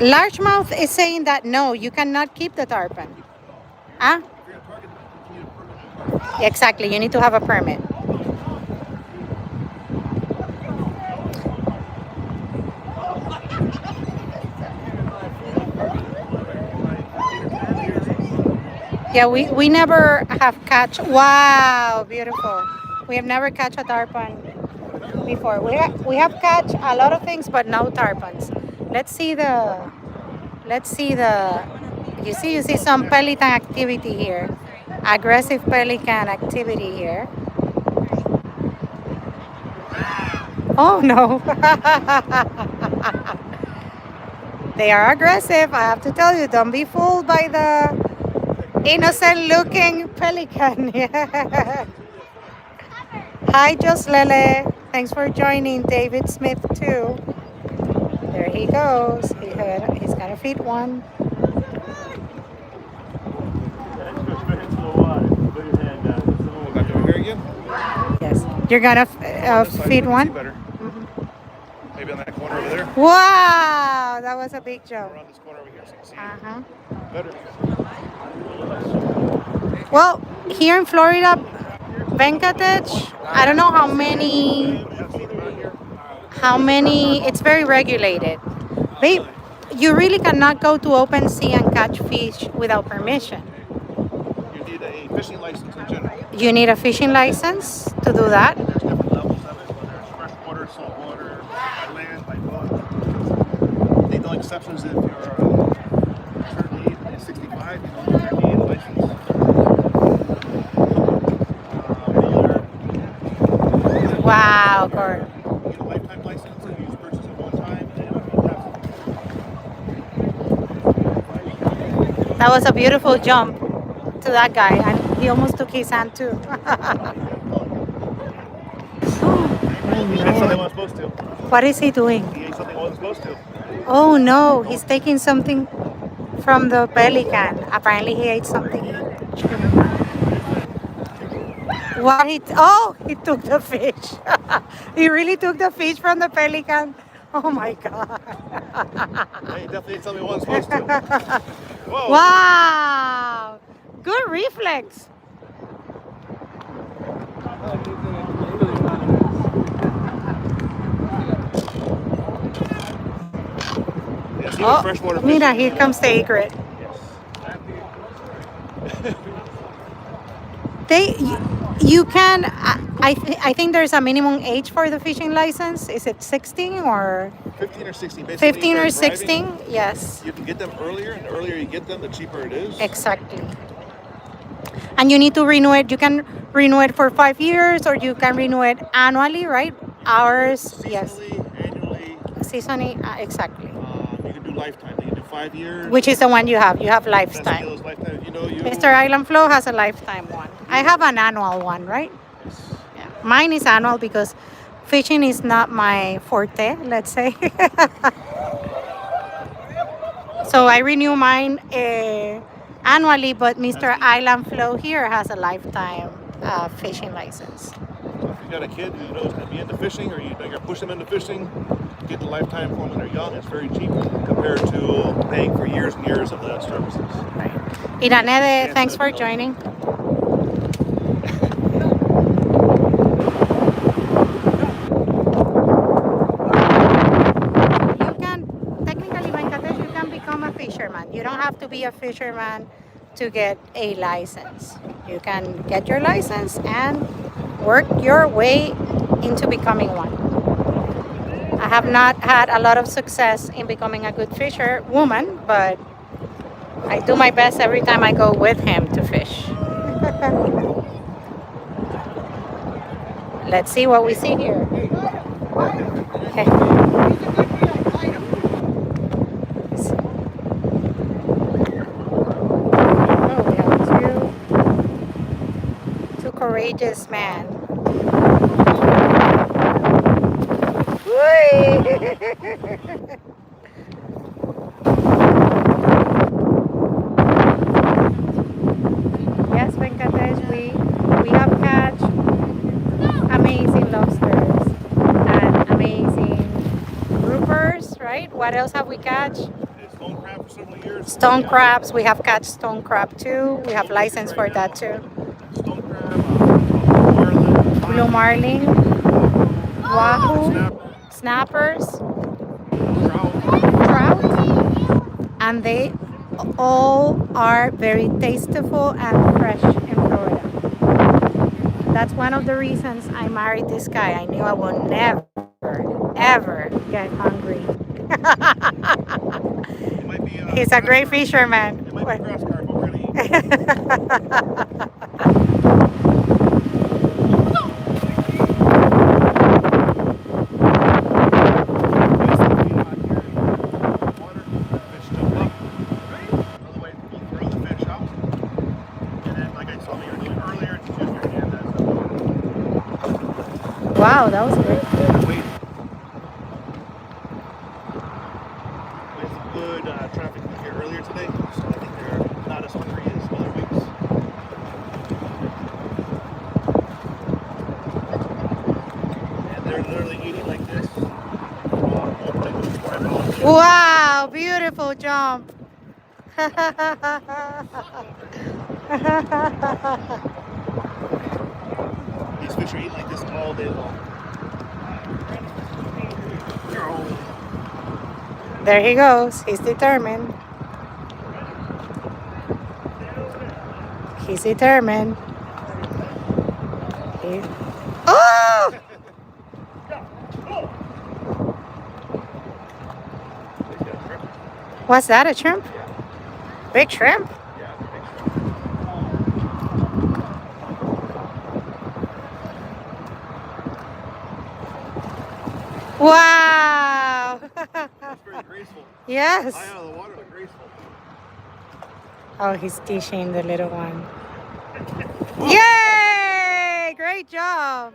Largemouth is saying that no, you cannot keep the tarpon. Huh? Exactly, you need to have a permit. Yeah, we never have catch. Wow, beautiful. We have never catch a tarpon before. We have catch a lot of things, but no tarpons. Let's see the. You see some pelican activity here. Aggressive pelican activity here. Oh no. They are aggressive. I have to tell you, don't be fooled by the innocent looking pelican. Yeah. Hi Joslele. Thanks for joining. David Smith too. There he goes. He's gonna feed one. Back over here again? Yes. You're gonna feed one? Mm-hmm. Maybe on that corner over there? Wow, that was a big jump. Around this corner over here so you can see Uh-huh. it better. Well, here in Florida, Venkatesh, I don't know how many, it's very regulated. You really cannot go to open sea and catch fish without permission. You need a fishing license in general. You need a fishing license to do that. There's different levels of it, whether it's freshwater, saltwater, by land, by boat. The only exceptions if you're certain age, 65, you don't need a license. Wow, Gordon. You need a lifetime license, and you just purchase it one time, and if you That was a beautiful jump to that guy, and he almost took his hand too. He did something he wasn't supposed to. What is he doing? He ate something he wasn't supposed to. Oh no, he's taking something from the pelican. Apparently, he ate something. What he took the fish. He really took the fish from the pelican. Oh my god. Yeah, he definitely ate something he wasn't supposed to. Whoa. Wow. Good reflex. Yeah, see what freshwater fish Mira, is. here comes the egret. You can. I think there's a minimum age for the fishing license. Is it 16 or 15 or 16. Basically, 15 when or you start 16? driving, Yes, you can get them earlier, and the earlier you get them, the cheaper it is. exactly. And you need to renew it. You can renew it for 5 years, or you can renew it annually, right? Ours, yes, Seasonally, annually. seasonally, exactly. You can do lifetime. You can do 5 years. Which is the one you have? You have Best lifetime. skills, lifetime. You know, Mr. IslandFlow has a lifetime one. I have an annual one, right? Yeah. Mine is annual because fishing is not my forte, let's say. So I renew mine annually, but Mr. IslandFlow here has a lifetime fishing license. If you got a kid who knows to be into fishing, or you're going to push them into fishing, get the lifetime for them when they're young. It's very cheap compared to paying for years and years of the services. Iranede, thanks for joining. You can, technically, Venkatesh, you can become a fisherman. You don't have to be a fisherman to get a license. You can get your license and work your way into becoming one. I have not had a lot of success in becoming a good fisherwoman, but I do my best every time I go with him to fish. Let's see what we see here. Okay. Oh, we have two courageous men. Yes, Venkatesh, we have catch amazing lobsters and amazing groupers, right? What else have we catch? Stone crab for several years. Stone crabs. We have catch stone crab too. We have license for that too. Stone crab, Blue marlin, wahoo, snappers, trout, and they all are very tasteful and fresh in Florida. That's one of the reasons I married this guy. I knew I would never, ever get hungry. He's a great fisherman. It might be grass carp, but we're going to Wow, that was great. We had some good traffic here earlier today, so I think they're not as hungry as other weeks. And they're literally eating like this. Wow, beautiful jump. These fish are eating like this all day long. There he goes. He's determined. He's determined. Oh! What's that, a shrimp? Big shrimp? Wow! That's very graceful. Yes. High out of the water, but graceful. Oh, he's teaching the little one. Yay! Great job.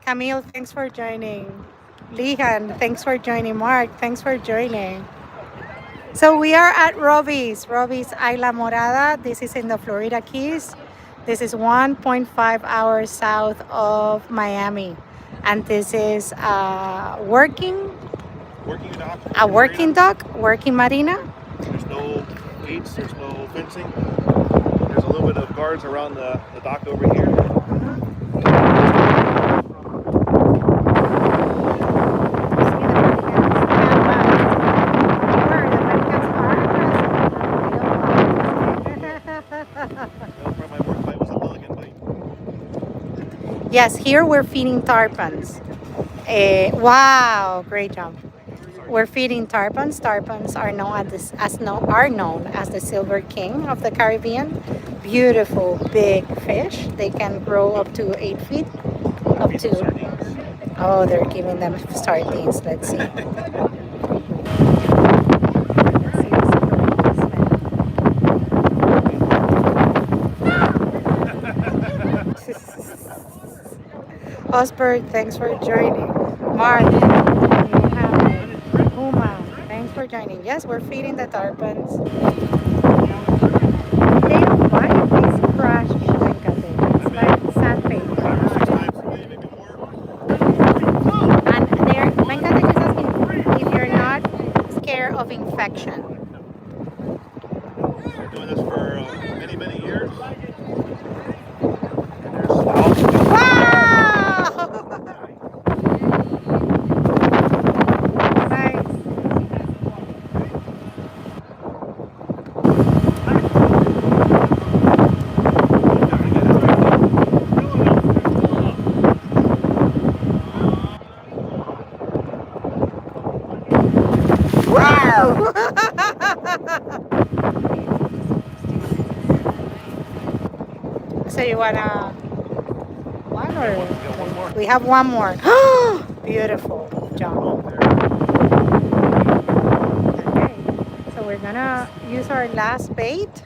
Camille, thanks for joining. Lihan, thanks for joining. Mark, thanks for joining. So we are at Robbie's Isla Morada. This is in the Florida Keys. This is 1.5 hours south of Miami. And this is Working dock. a working dock, working marina. There's no gates, there's no fencing. There's a little bit of guards around the dock over here. Where my work bite was a pelican bite. Yes, here we're feeding tarpons. Wow, great job. We're feeding tarpons. Tarpons are known as the silver king of the Caribbean. Beautiful big fish. They can grow up to 8 feet. Up to oh, they're giving them sardines. Let's see. Osberg, thanks for joining. Mark, Uma, thanks for joining. Yes, we're feeding the tarpons. They don't bite, they crush it's like sandpaper. And they're Venkata is asking if you're not scared of infection. We're doing this for many, many years. So you wanna one or we have one more. Beautiful job. Okay, so we're gonna use our last bait.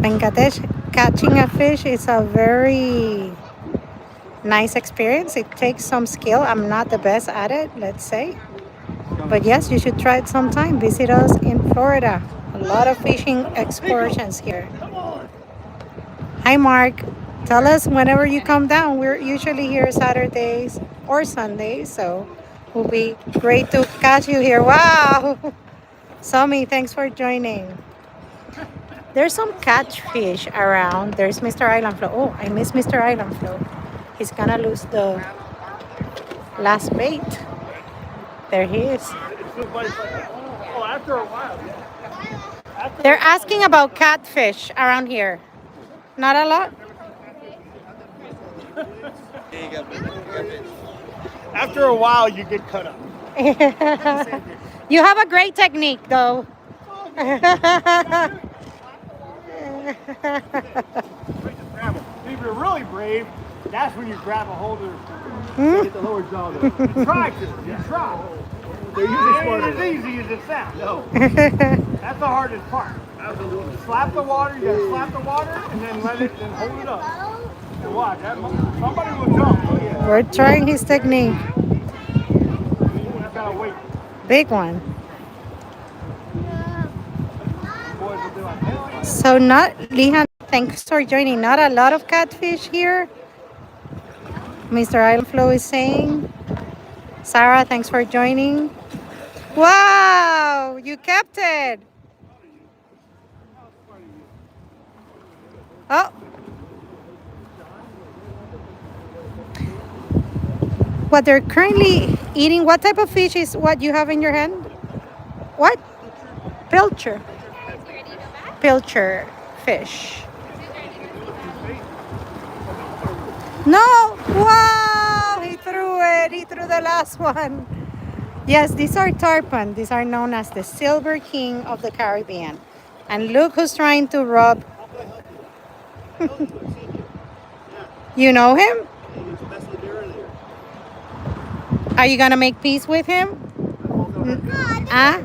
Venkatesh, catching a fish is a very nice experience. It takes some skill. I'm not the best at it, let's say. But yes, you should try it sometime. Visit us in Florida. A lot of fishing excursions here. Hi, Mark. Tell us whenever you come down. We're usually here Saturdays or Sundays, so it will be great to catch you here. Wow. Somi, thanks for joining. There's some catfish around. There's Mr. IslandFlow. Oh, I miss Mr. IslandFlow. He's gonna lose the last bait. There he is. Oh, after a while. They're asking about catfish around here. Not a lot? After a while, you get cut up. You have a great technique, though. If you're really brave, that's when you grab a hold of get the lower jaw there. You try to. You try. They're usually smarter. It's as easy as it sounds. No. That's the hardest part. Absolutely. Slap the water, you gotta slap the water, and then let it, then hold it up. And watch, somebody will jump. Oh, yeah. We're trying his technique. You gotta wait. Big one. Boys will be like, hell yeah. So not, Lihan, thanks for joining. Not a lot of catfish here. Mr. IslandFlow is saying. Sarah, thanks for joining. Wow, you kept it. Oh. What they're currently eating, what type of fish is what you have in your hand? What? Pilcher. Pilcher fish. No! Wow! He threw it. He threw the last one. Yes, these are tarpon. These are known as the silver king of the Caribbean. And look who's trying to rob. How can I help you? I know you. I've seen you. Yeah. You know him? Yeah, you just messed with me earlier. Are you gonna make peace with him? I don't know if they'll hurt me. Huh?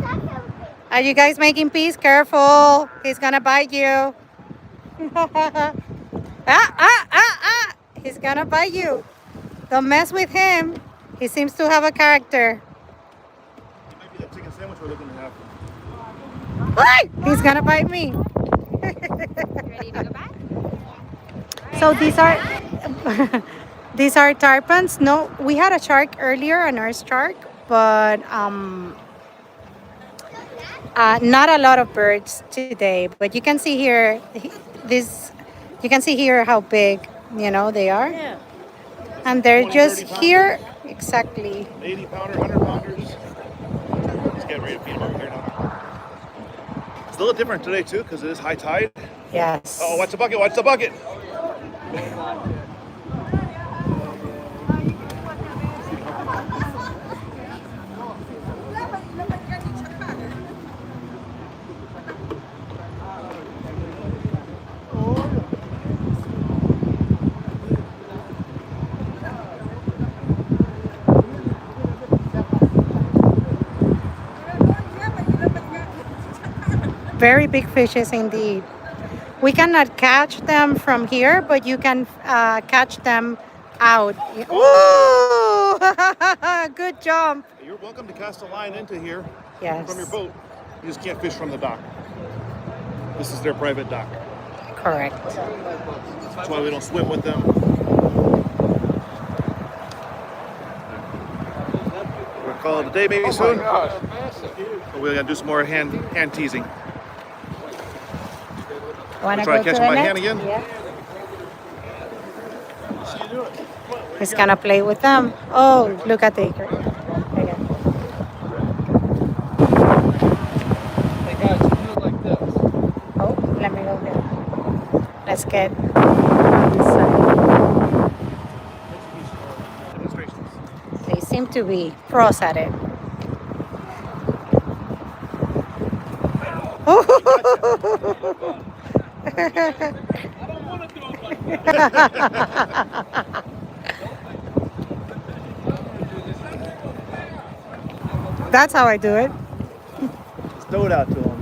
Are you guys making peace? Careful. He's gonna bite you. Ah. He's gonna bite you. Don't mess with him. He seems to have a character. It might be that chicken sandwich we're looking to have. Ay! He's gonna bite me. Ready to go back? So these are these are tarpons. No, we had a shark earlier, a nurse shark, but not a lot of birds today. But you can see here this. You can see here how big they are, Yeah. and they're 20, just 30 here exactly. 80 pounder, 100 pounders. Just get ready to feed them over here now. It's a little different today too because it is high tide. Yes. Oh, watch the bucket, watch the bucket. Very big fishes indeed. We cannot catch them from here, but you can catch them out. Ooh! Good jump. You're welcome to cast a line into here Yes. from your boat. You just can't fish from the dock. This is their private dock. Correct. That's why we don't swim with them. We'll call it a day maybe soon. But we're gonna do some more hand teasing. Wanna Try go to catch the him by net? hand again? Yeah. He's gonna play with them. Oh, look at the anchor. Okay. Hey guys, you do it like this. Oh, let me go there. Let's get. Demonstrations. They seem to be pros at it. That's how I do it. Just throw it out to them.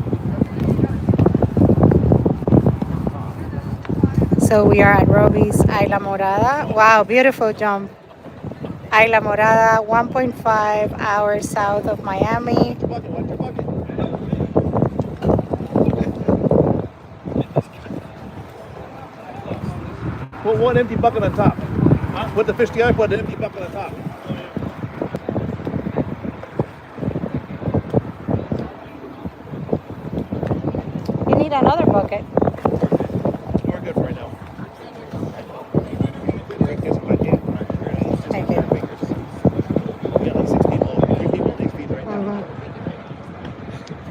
So we are at Robbie's Isla Morada. Wow, beautiful jump. Isla Morada, 1.5 hours south of Miami. Bucket, watch your bucket. Put one empty bucket on top. Put the fish together, put an empty bucket on top. You need another bucket. We're good for right now. Thank you. We got like 6 people, 3 people at 8 feet right now. Mhm.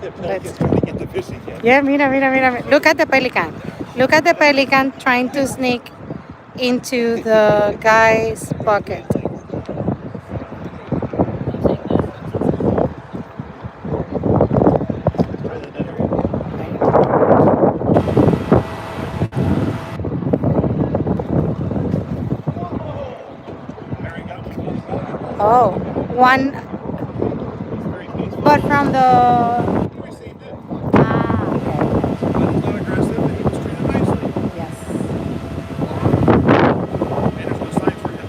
The pelican's trying to get the fish again. Yeah, mira. Look at the pelican. Look at the pelican trying to sneak into the guy's bucket. Oh, one, Very peaceful. but from the. He received it. Ah, okay. He's not aggressive, and he was treated nicely. Yes. And there's no signs for him.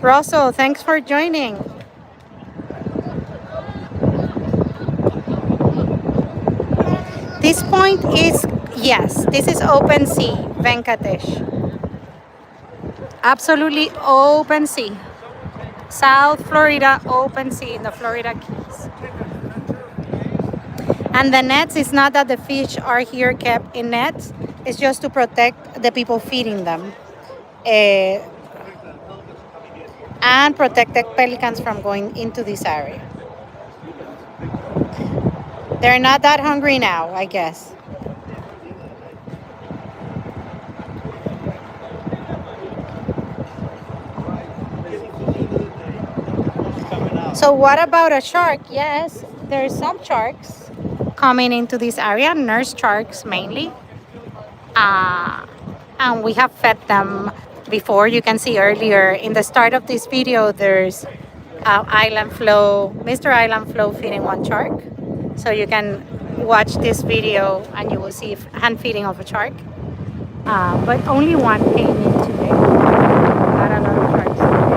Russell, thanks for joining. This point is, yes, this is open sea, Venkatesh. Absolutely open sea. South Florida, open sea in the Florida Keys. And the nets, is not that the fish are here kept in nets, it's just to protect the people feeding them. And protect the pelicans from going into this area. They're not that hungry now, I guess. So what about a shark? Yes, there's some sharks coming into this area, nurse sharks mainly. Uh, and we have fed them before. You can see earlier in the start of this video, there's Mr. Island Flow feeding one shark. So you can watch this video and you will see hand feeding of a shark. But only one came in today. Not a lot of sharks today.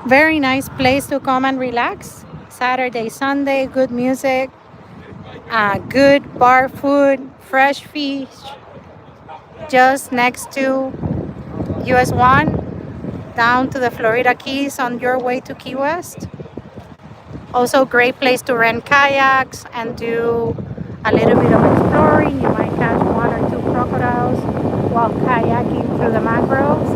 Very nice place to come and relax. Saturday, Sunday, good music, good bar food, fresh fish, just next to US 1, down to the Florida Keys on your way to Key West. Also great place to rent kayaks and do a little bit of exploring. You might catch one or two crocodiles while kayaking through the mangroves.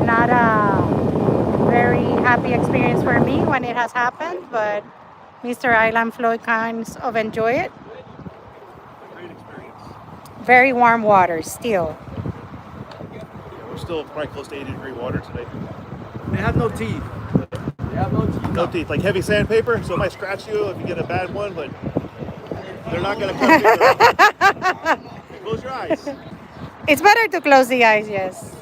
Not a very happy experience for me when it has happened, but Mr. Island Flow kind of enjoy it. Great experience. Very warm water still. Yeah, we're still probably close to 80-degree water today. They have no teeth. They have no teeth. No teeth, like heavy sandpaper, so it might scratch you if you get a bad one, but they're not going to cut you. Close your eyes. It's better to close the eyes, yes.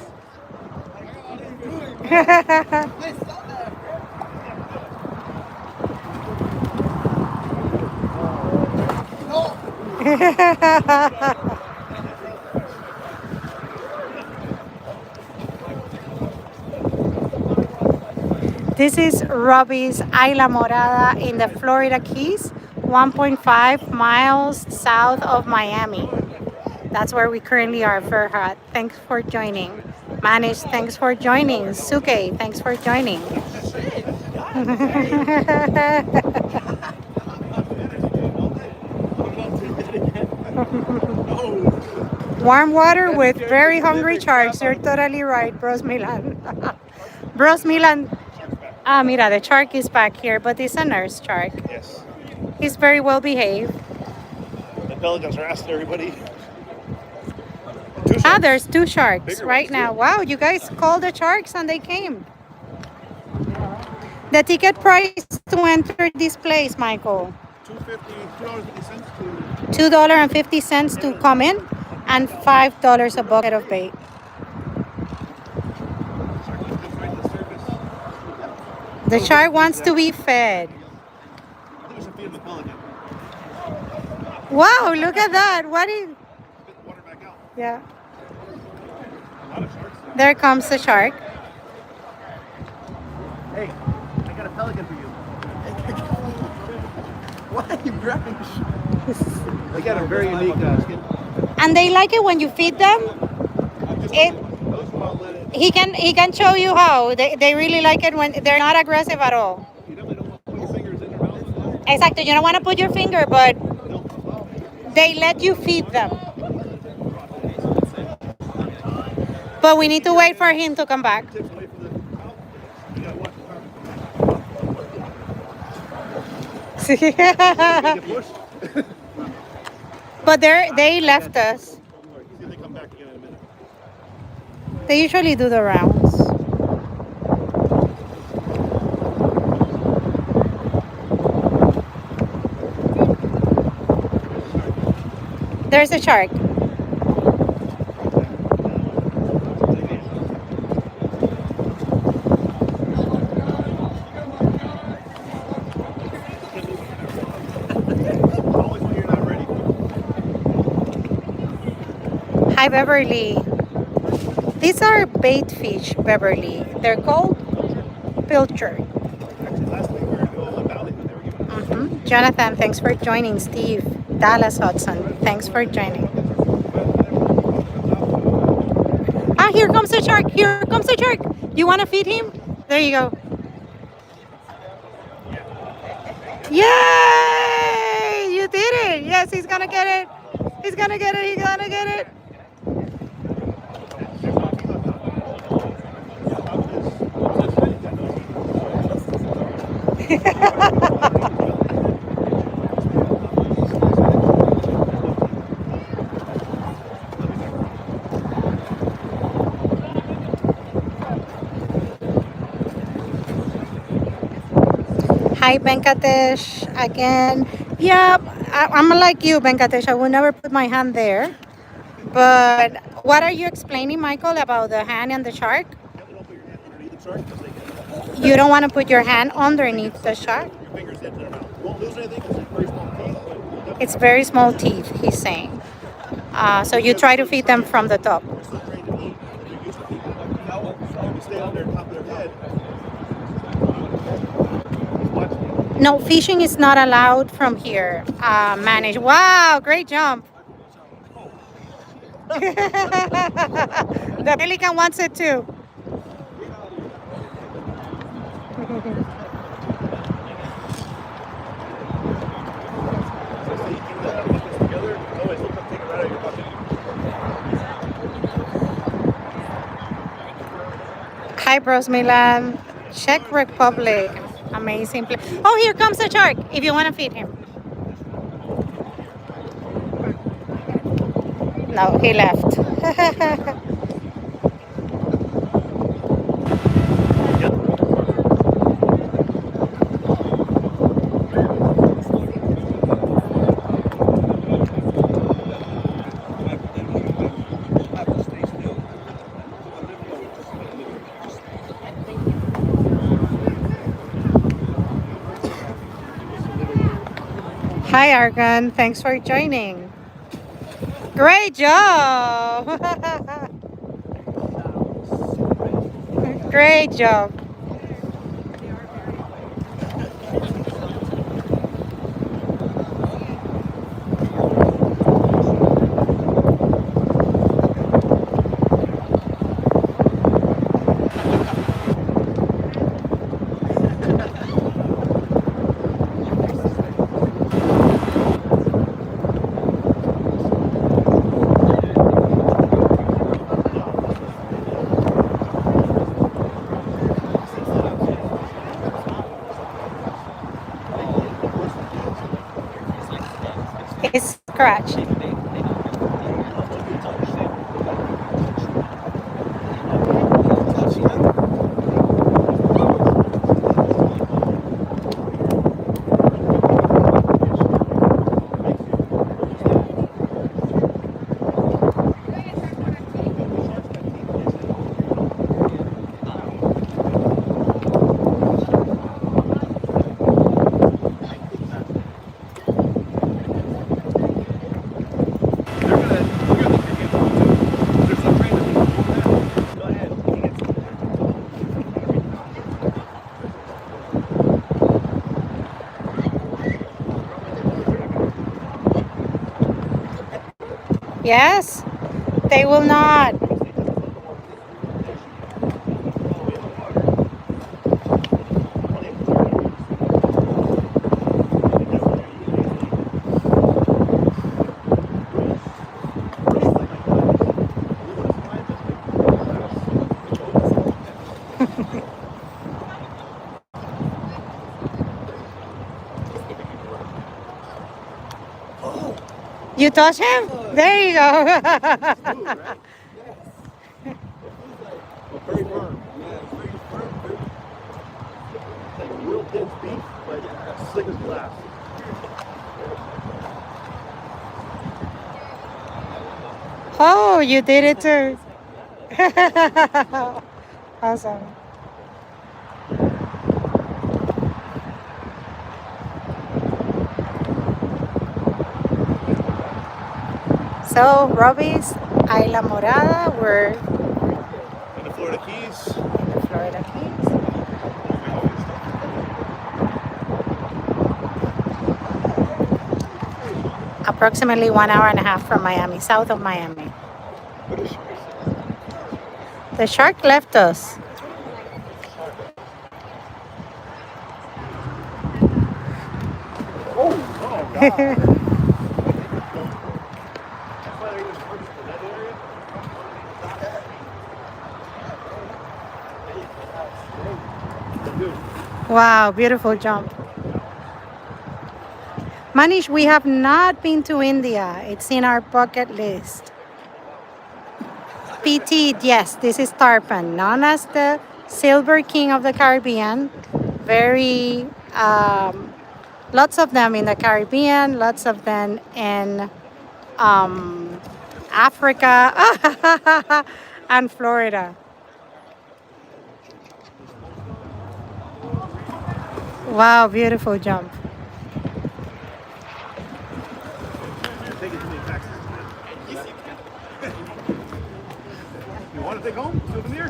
This is Robbie's Isla Morada in the Florida Keys, 1.5 miles south of Miami. That's where we currently are. Ferhat, thanks for joining. Manish, thanks for joining. Suke, thanks for joining. Warm water with very hungry sharks. You're totally right, Bros Milan. Bros Milan. Mira, the shark is back here, but it's a nurse shark. Yes. He's very well behaved. The pelicans are asking everybody. There's two sharks Bigger right ones, now. too. Wow, you guys called the sharks and they came. The ticket price to enter this place, Michael. $2.50 $2.50 to come in and $5 a bucket of bait. The shark wants to be fed. I think we should feed him the pelican. Wow, look at that. What is... Spit the water back out. Yeah. A lot of sharks. There comes the shark. Hey, I got a pelican for you. Why are you grabbing They got a very unique skin. And they like it when you feed them. He can show you how. They really like it when they're not aggressive at all. You definitely don't want to put your fingers in their mouth. Exactly. You don't want to put your finger, but they let you feed them. But we need to wait for him to come back. Tips away from the mouth. You gotta watch the mouth. Get pushed. But they left us. See if they come back again in a minute. They usually do the rounds. There's a shark. Always when you're not ready. Hi, Beverly. These are bait fish, Beverly. They're called pilchard. Actually, last week we were in the valley, but they were giving Jonathan, thanks for joining. Steve, Dallas Hudson, thanks for joining. Here comes the shark. Here comes the shark. You want to feed him? There you go. Yay! You did it. Yes, he's going to get it. He's going to get it. He's going to get it. Hi, Venkatesh, again. Yeah, I'm like you, Venkatesh. I will never put my hand there. But what are you explaining, Michael, about the hand and the shark? You don't want to put your hand underneath the shark? Your fingers into their mouth. You won't lose anything because it's very small teeth. It's very small teeth, he's saying. So you try to feed them from the top. They're so trained to eat that they're used to eating. You stay on their top of their head. No, fishing is not allowed from here. Managed. Wow, great jump. The pelican wants it too. Hi, Bros Milan. Czech Republic. Amazing place. Oh, here comes a shark if you want to feed him. No, he left. Hi, Argon. Thanks for joining. Great job. Great job. It's scratched. Yes, they will not. You touch him? There you go. Very firm. Like real dense beef, but slick as glass. Oh, you did it too. Awesome. So, Robbie's Isla Morada, we're In the Florida Keys. in the Florida Keys. Approximately 1.5 hours from Miami, south of Miami. The shark left us. Oh God. Wow, beautiful jump. Manish, we have not been to India. It's in our bucket list. PT, yes, this is Tarpon, known as the Silver King of the Caribbean. Very, lots of them in the Caribbean, lots of them in um, Africa and Florida. Wow, beautiful jump. Taking too many taxis. You want to take home? Souvenir?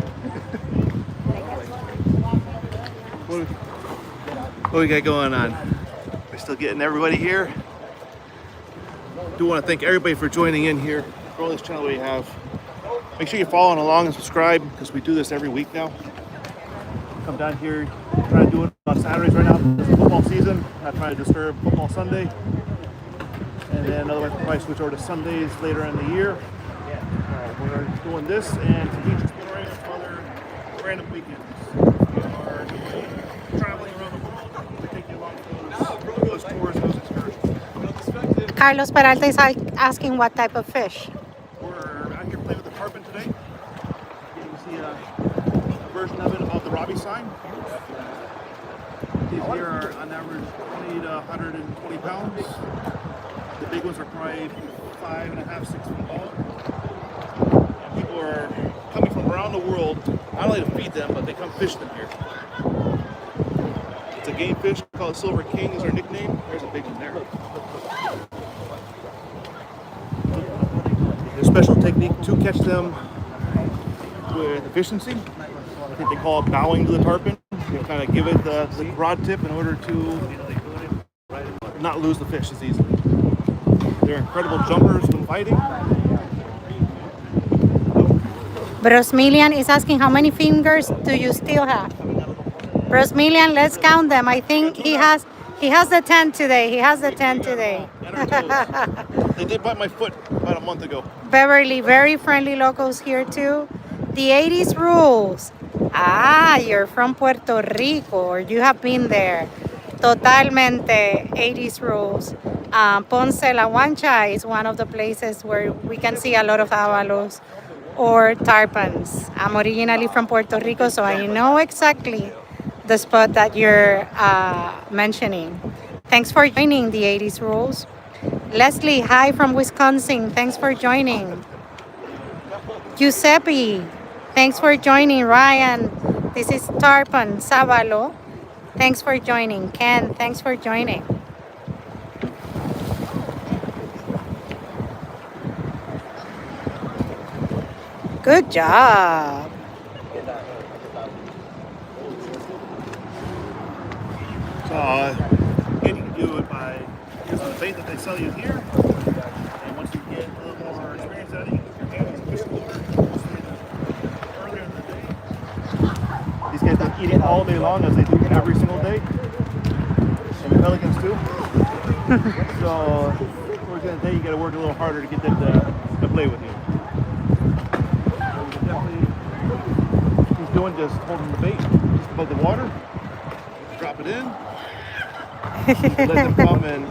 What we got going on? We're still getting everybody here. Do want to thank everybody for joining in here. For this channel we have. Make sure you're following along and subscribe because we do this every week now. Come down here, try to do it on Saturdays right now. It's football season. Not trying to disturb football Sunday. And then otherwise we'll probably switch over to Sundays later in the year. We're doing this and some beach exploring and other random weekends. We are traveling around the world. We take you along those tours, those excursions. Carlos Peralta is asking what type of fish. We're out here playing with the tarpon today. You can see a version of it above the Robbie sign. These here are on average 20 to 120 pounds. The big ones are probably 5.5, 6 feet tall. And people are coming from around the world, not only to feed them, but they come fish them here. It's a game fish called Silver King is our nickname. There's a big one there. There's a special technique to catch them with efficiency. I think they call it bowing to the tarpon. You kind of give it the rod tip in order to not lose the fish as easily. They're incredible jumpers when fighting. Brosmilian is asking how many fingers do you still have? Brosmilian, let's count them. I think he has the 10 today. He has the 10 today. They did bite my foot about a month ago. Beverly, very friendly locals here too. The 80s rules. Ah, you're from Puerto Rico or you have been there. Totalmente 80s rules. Ponce La Guancha is one of the places where we can see a lot of avalos or tarpons. I'm originally from Puerto Rico, so I know exactly the spot that you're mentioning. Thanks for joining the 80s rules. Leslie, hi from Wisconsin. Thanks for joining. Giuseppe, thanks for joining. Ryan, this is Tarpon, Savalo. Thanks for joining. Ken, thanks for joining. Good job. So, again, you can do it by using the bait that they sell you here. And once you get a little more experience at it, you can use your hands and fish the water. Earlier in the day. These guys don't eat it all day long as they do every single day. And the pelicans too. So, towards the end of the day, you got to work a little harder to get them to play with you. So definitely, he's doing just holding the bait just above the water. Drop it in. Let them come and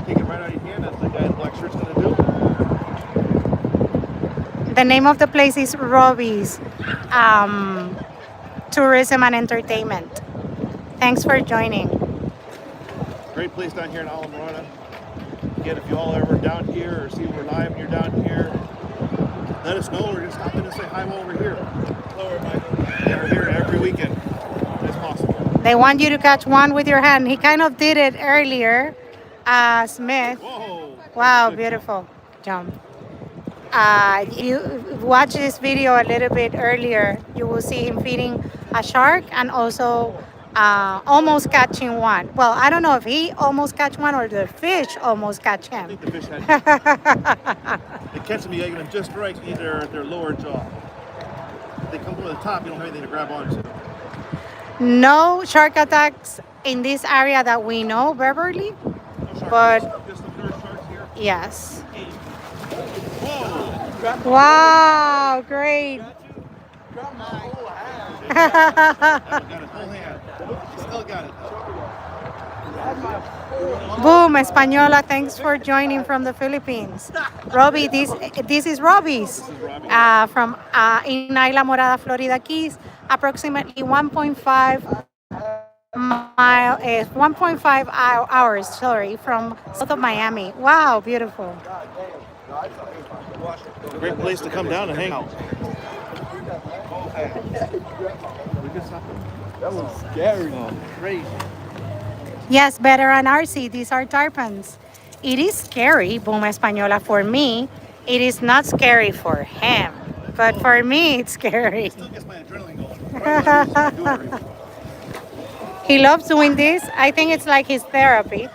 take it right out of your hand. That's the guy in the black shirt's going to do. The name of the place is Robbie's Tourism and Entertainment. Thanks for joining. Great place down here in Marina. Again, if you all are ever down here or see we're live and you're down here, let us know. We're going to stop in and say hi while we're here. Hello, everybody. Yeah, we're here every weekend. It's possible. They want you to catch one with your hand. He kind of did it earlier, Smith. Whoa. Wow, beautiful jump. You watch this video a little bit earlier, you will see him feeding a shark and also almost catching one. Well, I don't know if he almost catch one or the fish almost catch I him. think the fish had they catch them, you get them just right in their lower jaw. If they come over the top, you don't have anything to grab onto. No shark attacks in this area that we know, Beverly, but Just some nurse sharks here. yes. Whoa! Wow, great. Got a whole hand. He's still look at it. Boom, Española, thanks for joining from the Philippines. Robbie, this is Robbie's from in Isla Morada, Florida Keys, approximately 1.5 hours, sorry, from south of Miami. Wow, beautiful. Great place to come down and hang out. That was scary. Crazy. Yes, better on RC. These are tarpons. It is scary, Boom Española, for me. It is not scary for him, but for me, it's scary. Still gets my adrenaline going. He loves doing this. I think it's like his therapy.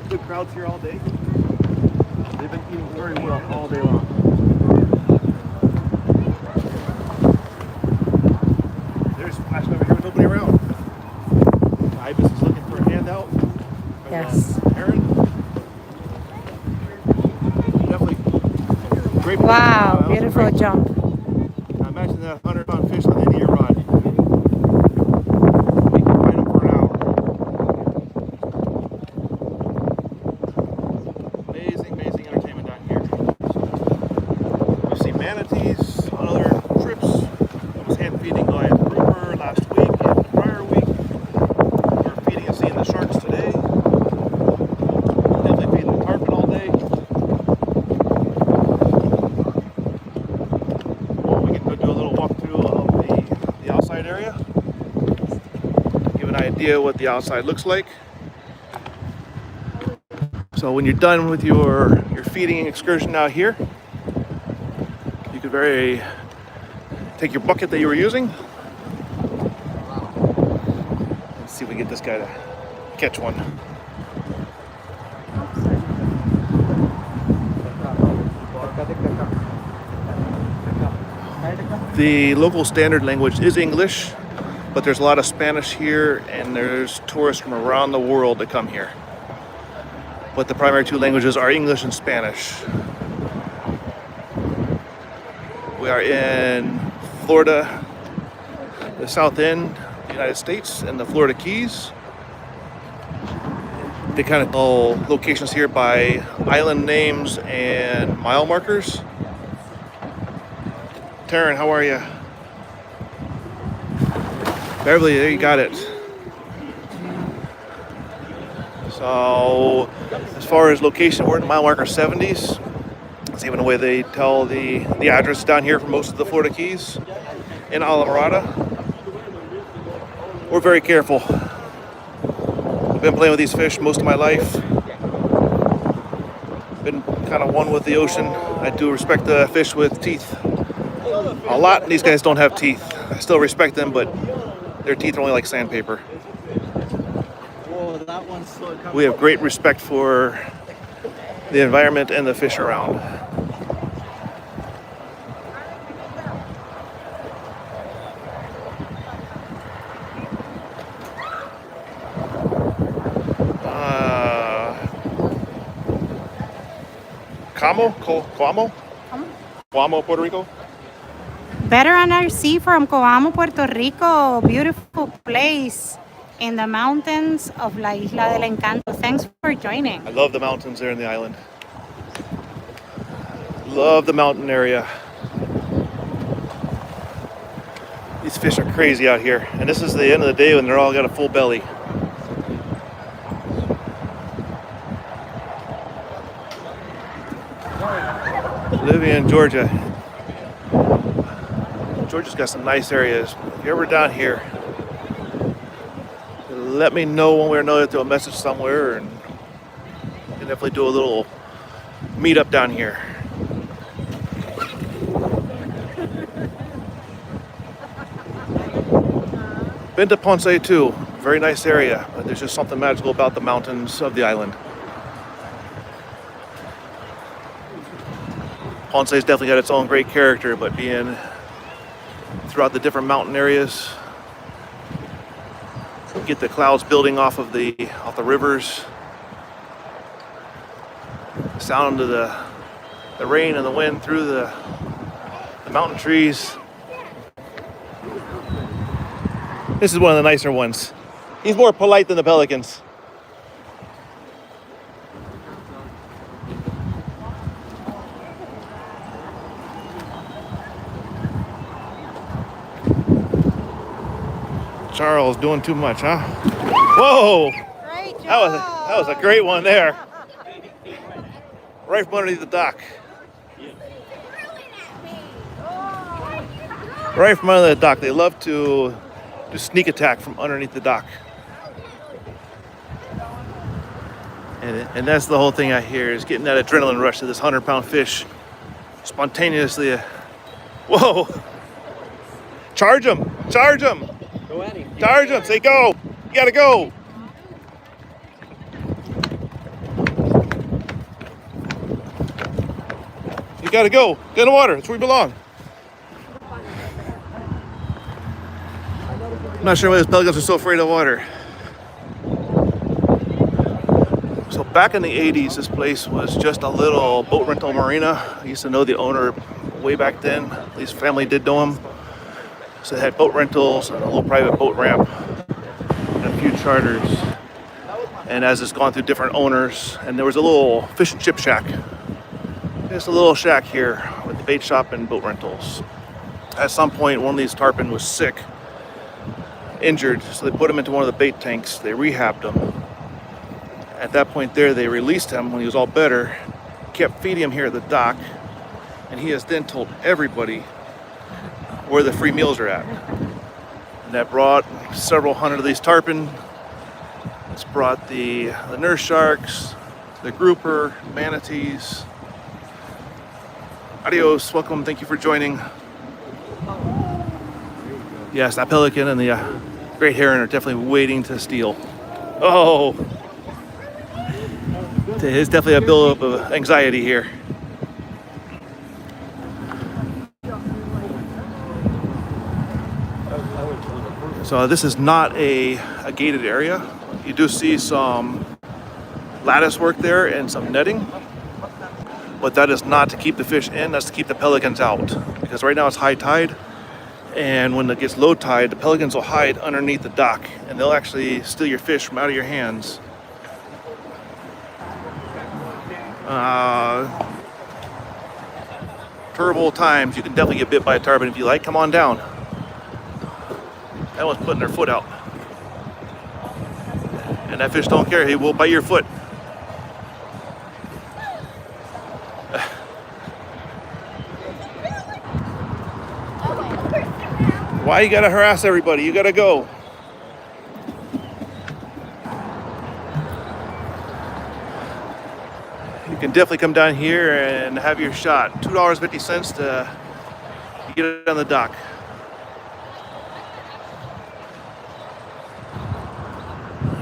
Good crowds here all day. They've been eating very well all day long. There's Splash over here with nobody around. Ibis is looking for a handout. Yes. Aaron. Definitely great. Wow, beautiful jump. Now imagine that 100-pound fish on the end of your rod. We can ride him for an hour. Amazing entertainment down here. We've seen manatees on other trips. I was hand feeding Goliath grouper last week and the prior week. We're feeding and seeing the sharks today. Definitely feeding the tarpon all day. We can go do a little walkthrough of the outside area. Give an idea what the outside looks like. So when you're done with your feeding excursion out here, you could take your bucket that you were using. Let's see if we can get this guy to catch one. The local standard language is English, but there's a lot of Spanish here, and there's tourists from around the world that come here. But the primary two languages are English and Spanish. We are in Florida, the South End, United States, and the Florida Keys. They kind of call locations here by island names and mile markers. Taryn, how are you? Beverly, there you got it. So, as far as location, we're in mile marker 70s. That's even the way they tell the address down here for most of the Florida Keys. In Isla Morada, we're very careful. I've been playing with these fish most of my life. Been kind of one with the ocean. I do respect the fish with teeth a lot, and these guys don't have teeth. I still respect them, but their teeth are only like sandpaper. We have great respect for the environment and the fish around. Coamo, Puerto Rico. Better on our sea from Coamo, Puerto Rico. Beautiful place in the mountains of La Isla del Encanto. Thanks for joining. I love the mountains there in the island. Love the mountain area. These fish are crazy out here. And this is the end of the day when they're all got a full belly. Living in Georgia. Georgia's got some nice areas. If you're ever down here, let me know one way or another through a message somewhere, and we can definitely do a little meetup down here. Been to Ponce too. Very nice area, but there's just something magical about the mountains of the island. Ponce's definitely got its own great character, but being throughout the different mountain areas, get the clouds building off the rivers. Sound of the rain and the wind through the mountain trees. This is one of the nicer ones. He's more polite than the pelicans. Charles doing too much, huh? Whoa! Great job. That was a great one there. Right from underneath the dock. Right from under the dock. They love to do sneak attack from underneath the dock. And that's the whole thing I hear, is getting that adrenaline rush of this 100-pound fish spontaneously. Whoa! Charge him! Charge him! Go at him. Charge him! Say go! You gotta go! You gotta go! Get in the water! That's where you belong! I'm not sure why those pelicans are so afraid of water. So back in the 80s, this place was just a little boat rental marina. I used to know the owner way back then. At least family did know him. So they had boat rentals and a little private boat ramp and a few charters. And as it's gone through different owners, and there was a little fish and chip shack. Just a little shack here with the bait shop and boat rentals. At some point, one of these tarpon was sick, injured, so they put him into one of the bait tanks. They rehabbed him. At that point there, they released him when he was all better, kept feeding him here at the dock, and he has then told everybody where the free meals are at. And that brought several hundred of these tarpon. It's brought the nurse sharks, the grouper, manatees. Adios, welcome, thank you for joining. Yes, that pelican and the great heron are definitely waiting to steal. Oh, there's definitely a buildup of anxiety here. So this is not a gated area. You do see some lattice work there and some netting, but that is not to keep the fish in, that's to keep the pelicans out. Because right now it's high tide, and when it gets low tide, the pelicans will hide underneath the dock, and they'll actually steal your fish from out of your hands. Terrible times. You can definitely get bit by a tarpon if you like. Come on down. That one's putting their foot out. And that fish don't care, he will bite your foot. Why you gotta harass everybody? You gotta go. You can definitely come down here and have your shot. $2.50 to get it on the dock.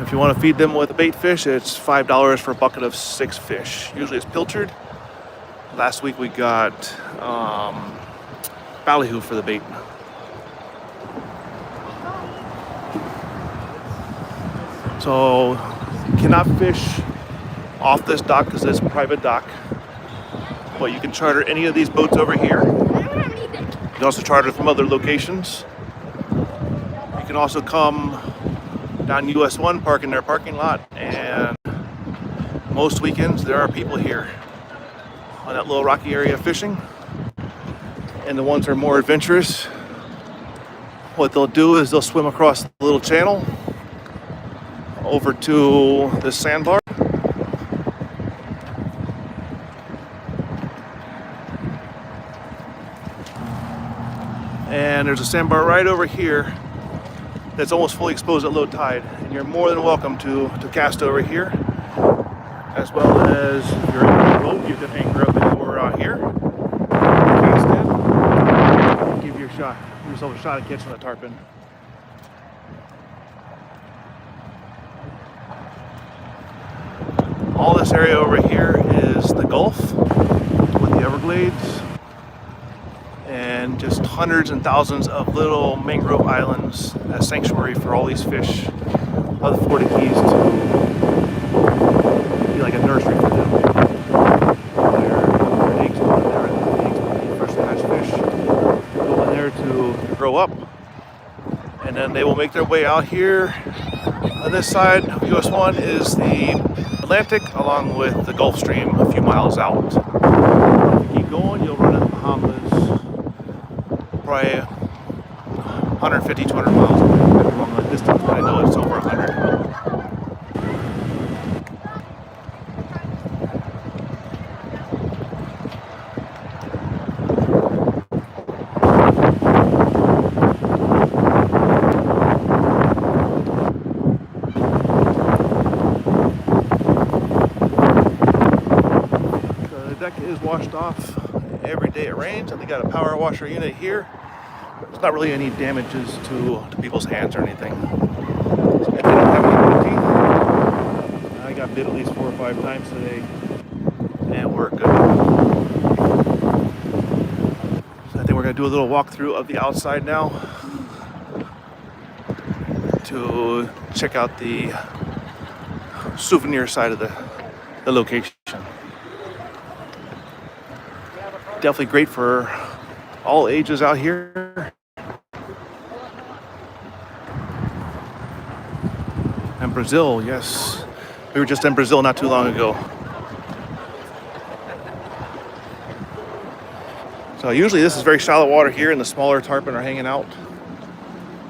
If you want to feed them with a bait fish, it's $5 for a bucket of 6 fish. Usually it's pilchard. Last week we got ballyhoo for the bait. So you cannot fish off this dock because it's a private dock. But you can charter any of these boats over here. You can also charter from other locations. You can also come down US 1, park in their parking lot, and most weekends there are people here on that little rocky area fishing. And the ones that are more adventurous, what they'll do is they'll swim across the little channel over to this sandbar. And there's a sandbar right over here that's almost fully exposed at low tide, and you're more than welcome to cast over here, as well as if you're in a boat, you can anchor up anywhere out here, cast in, give yourself a shot at catching a tarpon. All this area over here is the Gulf with the Everglades. and just hundreds and thousands of little mangrove islands as sanctuary for all these fish of the Florida Keys to be like a nursery for them. Their eggs go in there, and the eggs will be freshly hatched fish go in there to grow up, and then they will make their way out here. On this side of US 1 is the Atlantic, along with the Gulf Stream a few miles out. If you keep going, you'll run into the Bahamas, probably 150, 200 miles along the distance, but I know it's over 100. The deck is washed off every day it rains, and they got a power washer unit here. There's not really any damages to people's hands or anything. So if they don't have any teeth, I got bit at least 4 or 5 times today, and we're good. So I think we're gonna do a little walkthrough of the outside now to check out the souvenir side of the location. Definitely great for all ages out here. And Brazil, yes. We were just in Brazil not too long ago. So usually this is very shallow water here, and the smaller tarpon are hanging out.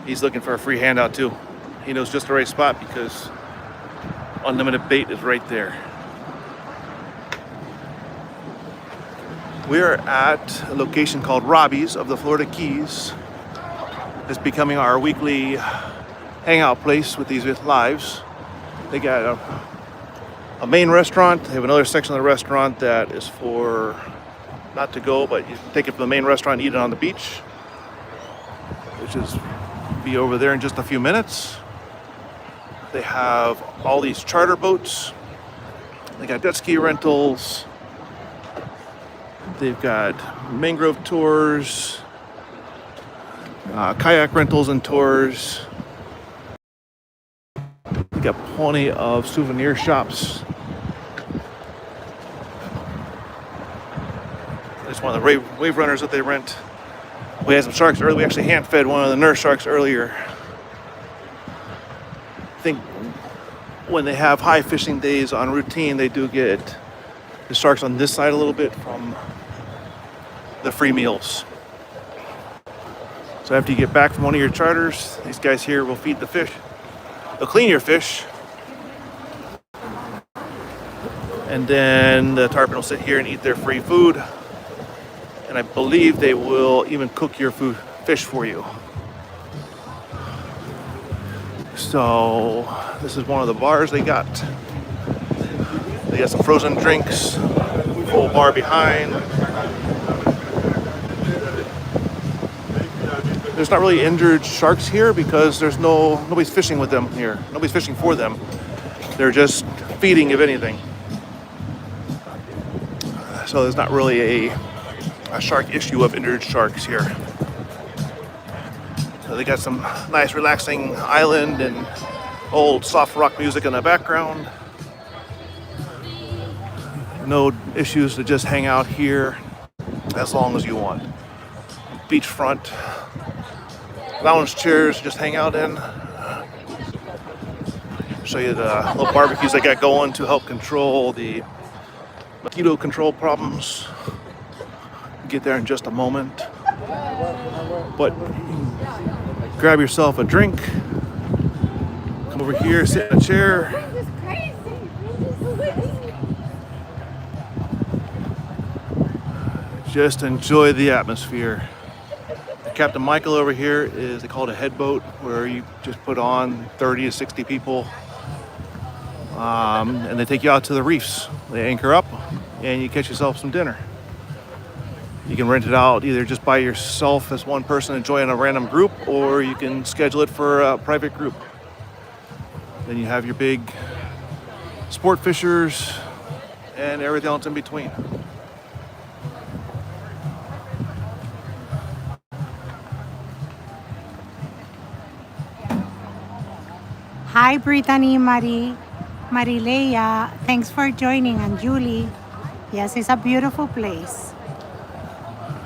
He's looking for a free handout too. He knows just the right spot because unlimited bait is right there. We're at a location called Robbie's of the Florida Keys. It's becoming our weekly hangout place with these lives. They got a main restaurant. They have another section of the restaurant that is for not to go, but you take it from the main restaurant and eat it on the beach, which is be over there in just a few minutes. They have all these charter boats. They got jet ski rentals. They've got mangrove tours, kayak rentals and tours. They got plenty of souvenir shops. It's one of the wave runners that they rent. We had some sharks earlier. We actually hand fed one of the nurse sharks earlier. I think when they have high fishing days on routine, they do get the sharks on this side a little bit from the free meals. So after you get back from one of your charters, these guys here will feed the fish. They'll clean your fish, and then the tarpon will sit here and eat their free food. And I believe they will even cook your fish for you. So this is one of the bars they got. They got some frozen drinks, full bar behind. There's not really injured sharks here because there's nobody's fishing with them here. Nobody's fishing for them. They're just feeding, if anything. So there's not really a shark issue of injured sharks here. So they got some nice relaxing island and old soft rock music in the background. No issues to just hang out here as long as you want. Beachfront lounge chairs, just hang out in. Show you the little barbecues they got going to help control the mosquito control problems. Get there in just a moment. But grab yourself a drink. Come over here, sit in a chair. This is crazy. Just enjoy the atmosphere. Captain Michael over here is, they call it a head boat, where you just put on 30 to 60 people, and they take you out to the reefs. They anchor up and you catch yourself some dinner. You can rent it out either just by yourself as one person enjoying a random group, or you can schedule it for a private group. Then you have your big sport fishers and everything else in between. Hi, Brittany, Marileia. Thanks for joining. And Julie. Yes, it's a beautiful place.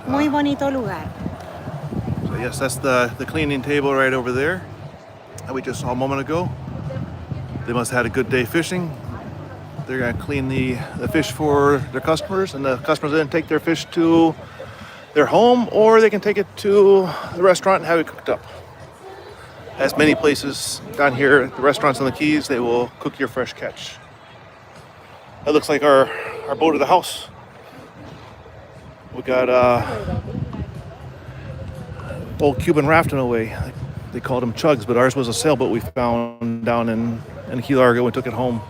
Muy bonito lugar. So yes, that's the cleaning table right over there that we just saw a moment ago. They must have had a good day fishing. They're gonna clean the fish for their customers, and the customers then take their fish to their home, or they can take it to the restaurant and have it cooked up. As many places down here, the restaurants on the Keys, they will cook your fresh catch. That looks like our boat at the house. We got old Cuban rafting away. They called them chugs, but ours was a sailboat we found down in Key Largo and took it home.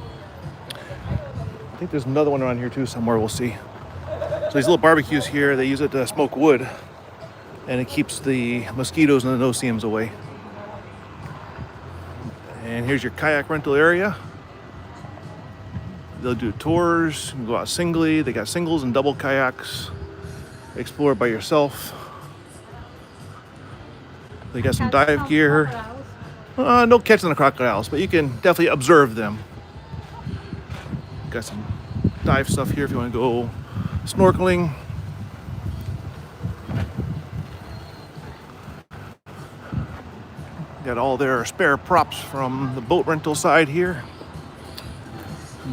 I think there's another one around here too somewhere, we'll see. So these little barbecues here, they use it to smoke wood, and it keeps the mosquitoes and the no-see-ums away. And here's your kayak rental area. They'll do tours, you can go out singly. They got singles and double kayaks. Explore by yourself. They got some dive gear. No catching the crocodiles, but you can definitely observe them. Got some dive stuff here if you want to go snorkeling. Got all their spare props from the boat rental side here.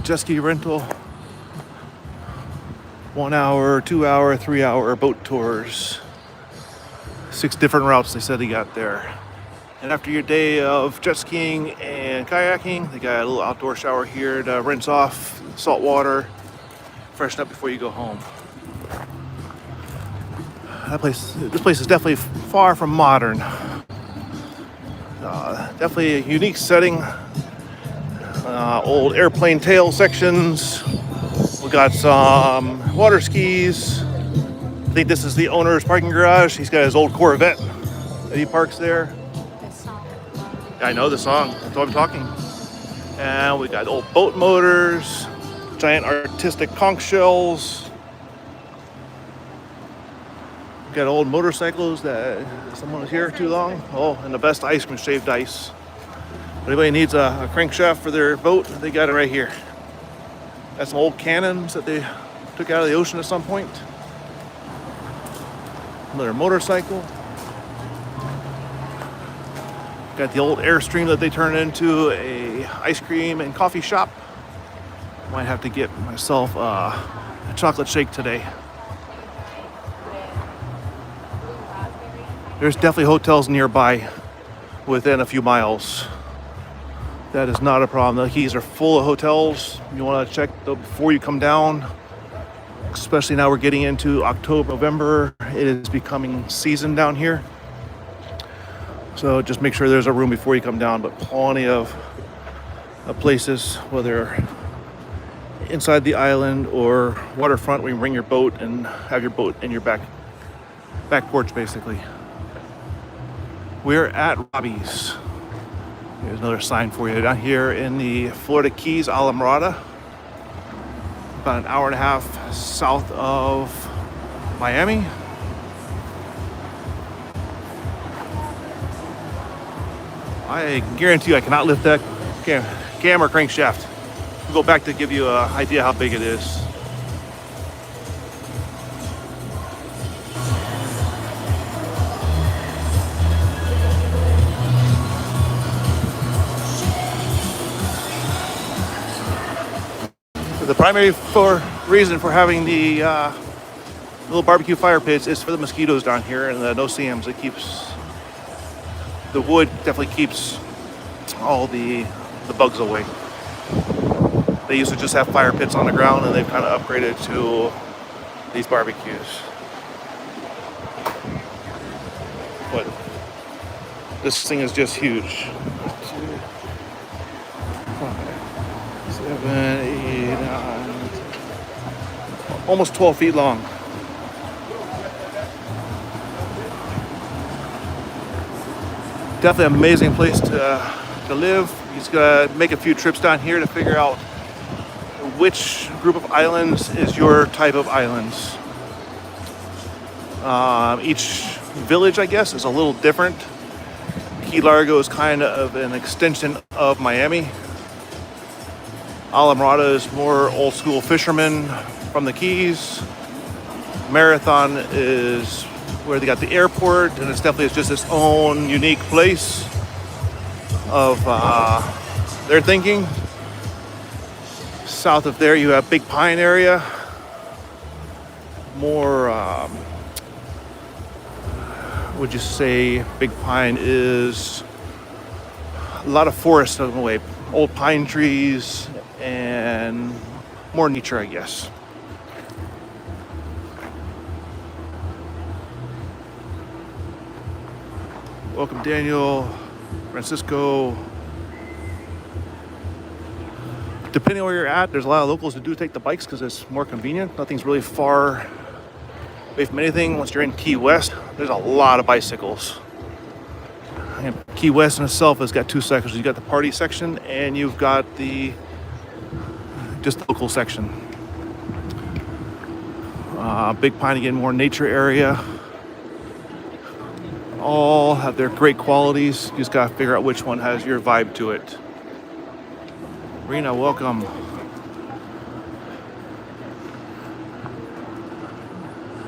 Jet ski rental. 1 hour, 2 hour, 3 hour boat tours. 6 different routes they said he got there. And after your day of jet skiing and kayaking, they got a little outdoor shower here to rinse off salt water, freshen up before you go home. This place is definitely far from modern. Definitely a unique setting. Old airplane tail sections. We got some water skis. I think this is the owner's parking garage. He's got his old Corvette that he parks there. I know the song. That's why I'm talking. And we got old boat motors, giant artistic conch shells. We got old motorcycles that someone was here too long. Oh, and the best ice cream, shaved ice. If anybody needs a crankshaft for their boat, they got it right here. Got some old cannons that they took out of the ocean at some point. Another motorcycle. Got the old Airstream that they turned into a ice cream and coffee shop. Might have to get myself a chocolate shake today. There's definitely hotels nearby within a few miles. That is not a problem. The Keys are full of hotels. You want to check though before you come down. Especially now we're getting into October, November. It is becoming season down here. So just make sure there's a room before you come down, but plenty of places, whether inside the island or waterfront, where you can bring your boat and have your boat in your back porch, basically. We're at Robbie's. Here's another sign for you down here in the Florida Keys, Alamorada. About an hour and a half south of Miami. I guarantee you I cannot lift that cam or crankshaft. I'll go back to give you an idea how big it is. The primary reason for having the little barbecue fire pits is for the mosquitoes down here and the no-see-ums. It keeps the wood, definitely keeps all the bugs away. They used to just have fire pits on the ground, and they've kind of upgraded to these barbecues. But this thing is just huge. 7, 8, 9, almost 12 feet long. Definitely an amazing place to live. You just gotta make a few trips down here to figure out which group of islands is your type of islands. Each village, I guess, is a little different. Key Largo is kind of an extension of Miami. Islamorada is more old school fishermen from the Keys. Marathon is where they got the airport, and it's definitely just its own unique place of their thinking. South of there, you have Big Pine area. More, would you say Big Pine is a lot of forest in a way, old pine trees and more nature, I guess. Welcome, Daniel, Francisco. Depending on where you're at, there's a lot of locals who do take the bikes because it's more convenient. Nothing's really far away from anything. Once you're in Key West, there's a lot of bicycles. And Key West in itself has got two sections. You've got the party section and you've got the just the local section. Big Pine, again, more nature area. All have their great qualities. You just gotta figure out which one has your vibe to it. Marina, welcome.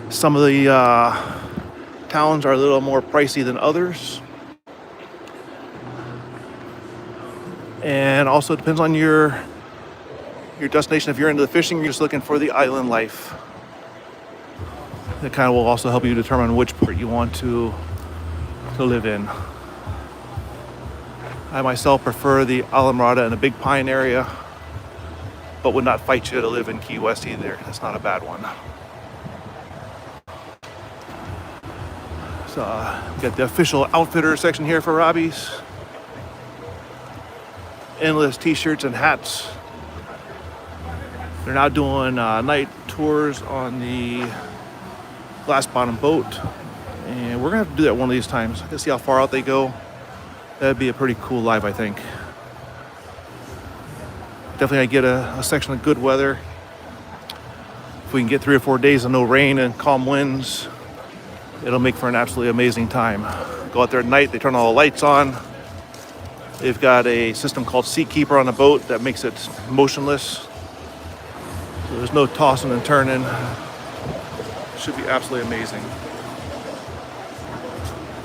Some of the towns are a little more pricey than others. And also it depends on your destination. If you're into the fishing, you're just looking for the island life. That kind of will also help you determine which part you want to live in. I myself prefer the Islamorada and the Big Pine area, but would not fight you to live in Key West either. That's not a bad one. So we got the official outfitter section here for Robbie's. Endless t-shirts and hats. They're now doing night tours on the glass bottom boat, and we're gonna have to do that one of these times. I can see how far out they go. That'd be a pretty cool live, I think. Definitely gonna get a section of good weather. If we can get 3 or 4 days of no rain and calm winds, it'll make for an absolutely amazing time. Go out there at night, they turn all the lights on. They've got a system called Seakeeper on the boat that makes it motionless. So there's no tossing and turning. Should be absolutely amazing.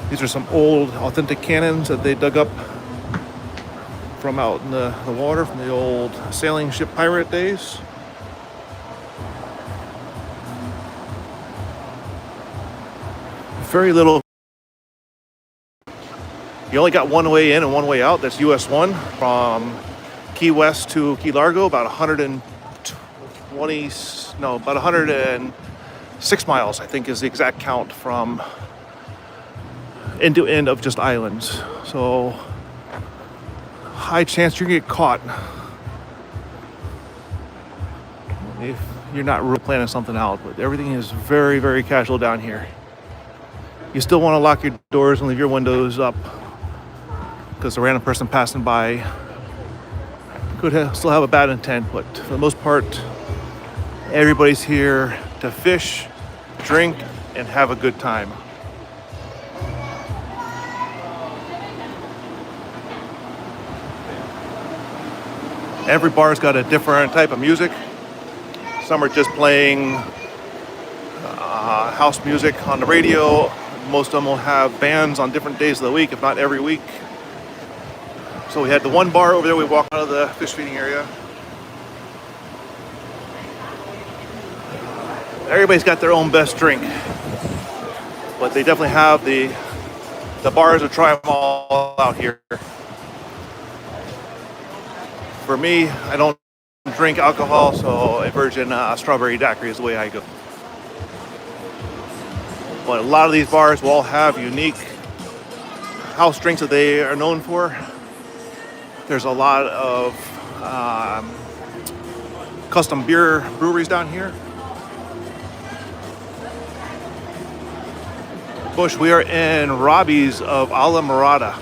These are some old, authentic cannons that they dug up from out in the water from the old sailing ship pirate days. Very little. You only got one way in and one way out. That's US 1 from Key West to Key Largo, about 106 miles, I think is the exact count from end to end of just islands. So high chance you're gonna get caught if you're not really planning something out. But everything is very, very casual down here. You still want to lock your doors and leave your windows up because a random person passing by could still have a bad intent. But for the most part, everybody's here to fish, drink, and have a good time. Every bar's got a different type of music. Some are just playing house music on the radio. Most of them will have bands on different days of the week, if not every week. So we had the one bar over there. We walked out of the fish feeding area. Everybody's got their own best drink, but they definitely have the bars to try them all out here. For me, I don't drink alcohol, so a virgin strawberry daiquiri is the way I go. But a lot of these bars will all have unique house drinks that they are known for. There's a lot of custom beer breweries down here. Bush, we are in Robbie's of Islamorada.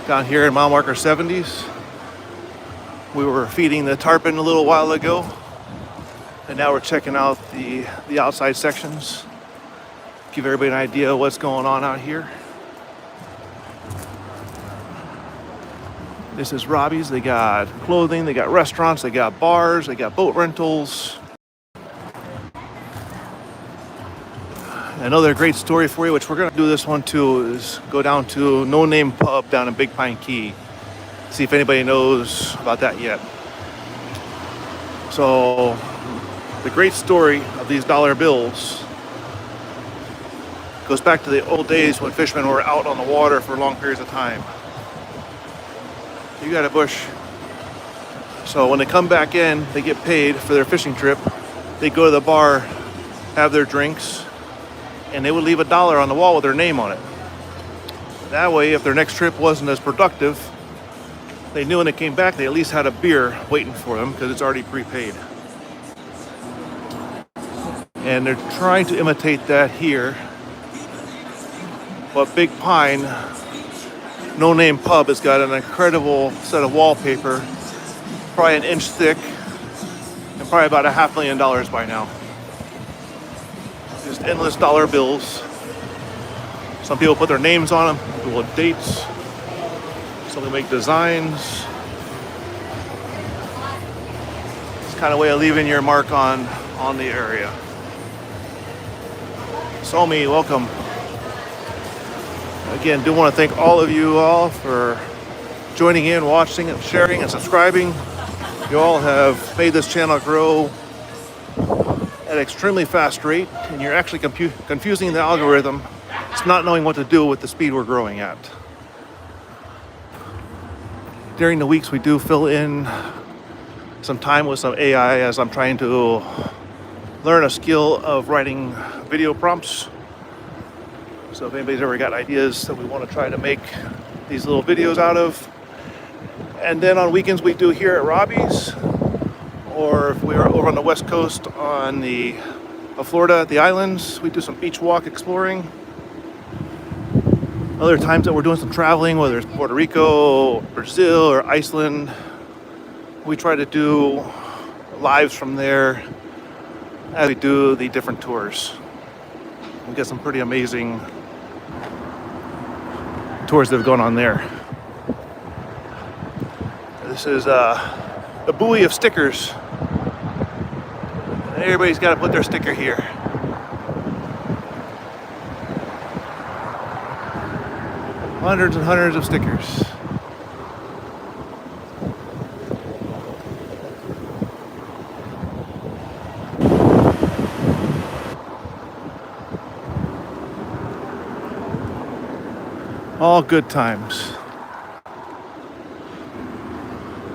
Down here in mile marker 70s. We were feeding the tarpon a little while ago. And now we're checking out the outside sections. Give everybody an idea of what's going on out here. This is Robbie's. They got clothing, they got restaurants, they got bars, they got boat rentals. Another great story for you, which we're gonna do this one too, is go down to No Name Pub down in Big Pine Key. See if anybody knows about that yet. So, the great story of these dollar bills goes back to the old days when fishermen were out on the water for long periods of time. You got a bush. So when they come back in, they get paid for their fishing trip. They go to the bar, have their drinks, and they would leave $1 on the wall with their name on it. That way, if their next trip wasn't as productive, they knew when they came back, they at least had a beer waiting for them because it's already prepaid. And they're trying to imitate that here. But Big Pine, No Name Pub, has got an incredible set of wallpaper, probably an inch thick, and probably about $500,000 by now. Just endless dollar bills. Some people put their names on them, people with dates. Some people make designs. It's kind of a way of leaving your mark on the area. Somi, welcome. Again, do want to thank all of you all for joining in, watching, and sharing, and subscribing. You all have made this channel grow at an extremely fast rate, and you're actually confusing the algorithm. It's not knowing what to do with the speed we're growing at. During the weeks, we do fill in some time with some AI as I'm trying to learn a skill of writing video prompts. So if anybody's ever got ideas that we want to try to make these little videos out of. And then on weekends we do here at Robbie's, or if we're over on the west coast on Florida, the islands, we do some beach walk exploring. Other times that we're doing some traveling, whether it's Puerto Rico, Brazil, or Iceland, we try to do lives from there as we do the different tours. We get some pretty amazing tours that have gone on there. This is the buoy of stickers. Everybody's got to put their sticker here. Hundreds and hundreds of stickers. All good times.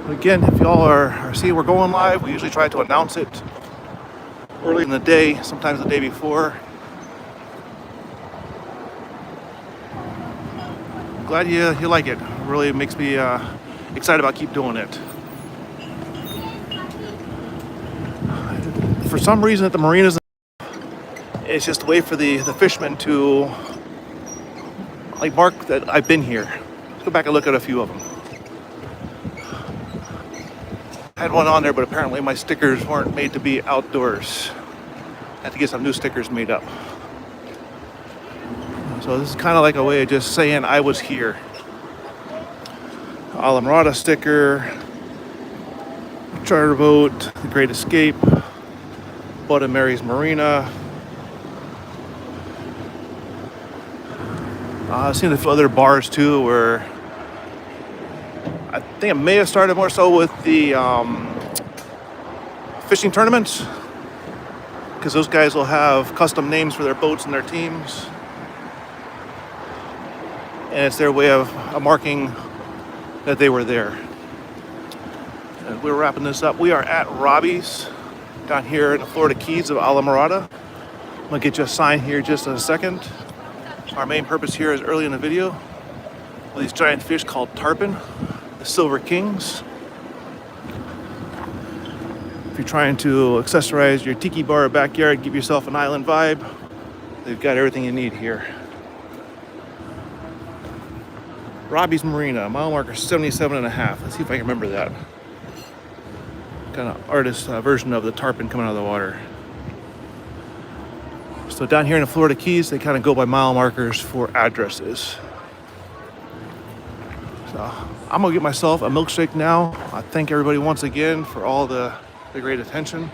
Again, if y'all are seeing we're going live, we usually try to announce it early in the day, sometimes the day before. Glad you like it. Really makes me excited about keep doing it. For some reason at the marinas, it's just a way for the fishermen to mark that I've been here. Let's go back and look at a few of them. I had one on there, but apparently my stickers weren't made to be outdoors. I had to get some new stickers made up. So this is kind of like a way of just saying I was here. Islandflow sticker, charter boat, the Great Escape, Bud and Mary's Marina. I've seen a few other bars too where I think it may have started more so with the fishing tournaments, because those guys will have custom names for their boats and their teams. And it's their way of marking that they were there. And we're wrapping this up. We are at Robbie's down here in the Florida Keys of Islandflow. I'm gonna get you a sign here just in a second. Our main purpose here is early in the video with these giant fish called Tarpon, the Silver Kings. If you're trying to accessorize your tiki bar or backyard, give yourself an island vibe, they've got everything you need here. Robbie's Marina, mile marker 77.5. Let's see if I can remember that. Kind of artist version of the tarpon coming out of the water. So down here in the Florida Keys, they kind of go by mile markers for addresses. So So I'm gonna get myself a milkshake now. I thank everybody once again for all the great attention.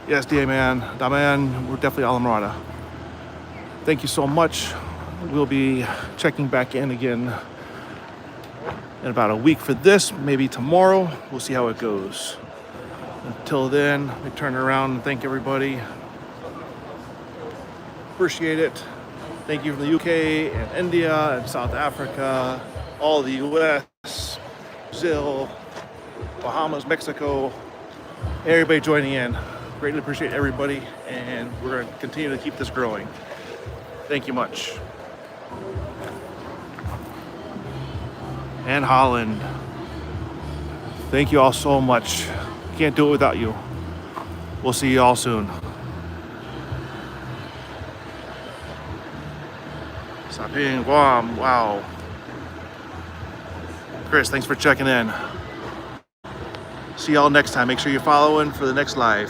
Yes, Daman, we're definitely a la Marina. Thank you so much. We'll be checking back in again in about a week for this, maybe tomorrow. We'll see how it goes. Until then, let me turn around and thank everybody. Appreciate it. Thank you from the UK and India and South Africa, all the US, Brazil, Bahamas, Mexico, everybody joining in. Greatly appreciate everybody, and we're going to continue to keep this growing. Thank you much. And Holland, thank you all so much. Can't do it without you. We'll see you all soon. Sapien, Guam, wow. Chris, thanks for checking in. See y'all next time. Make sure you're following for the next live.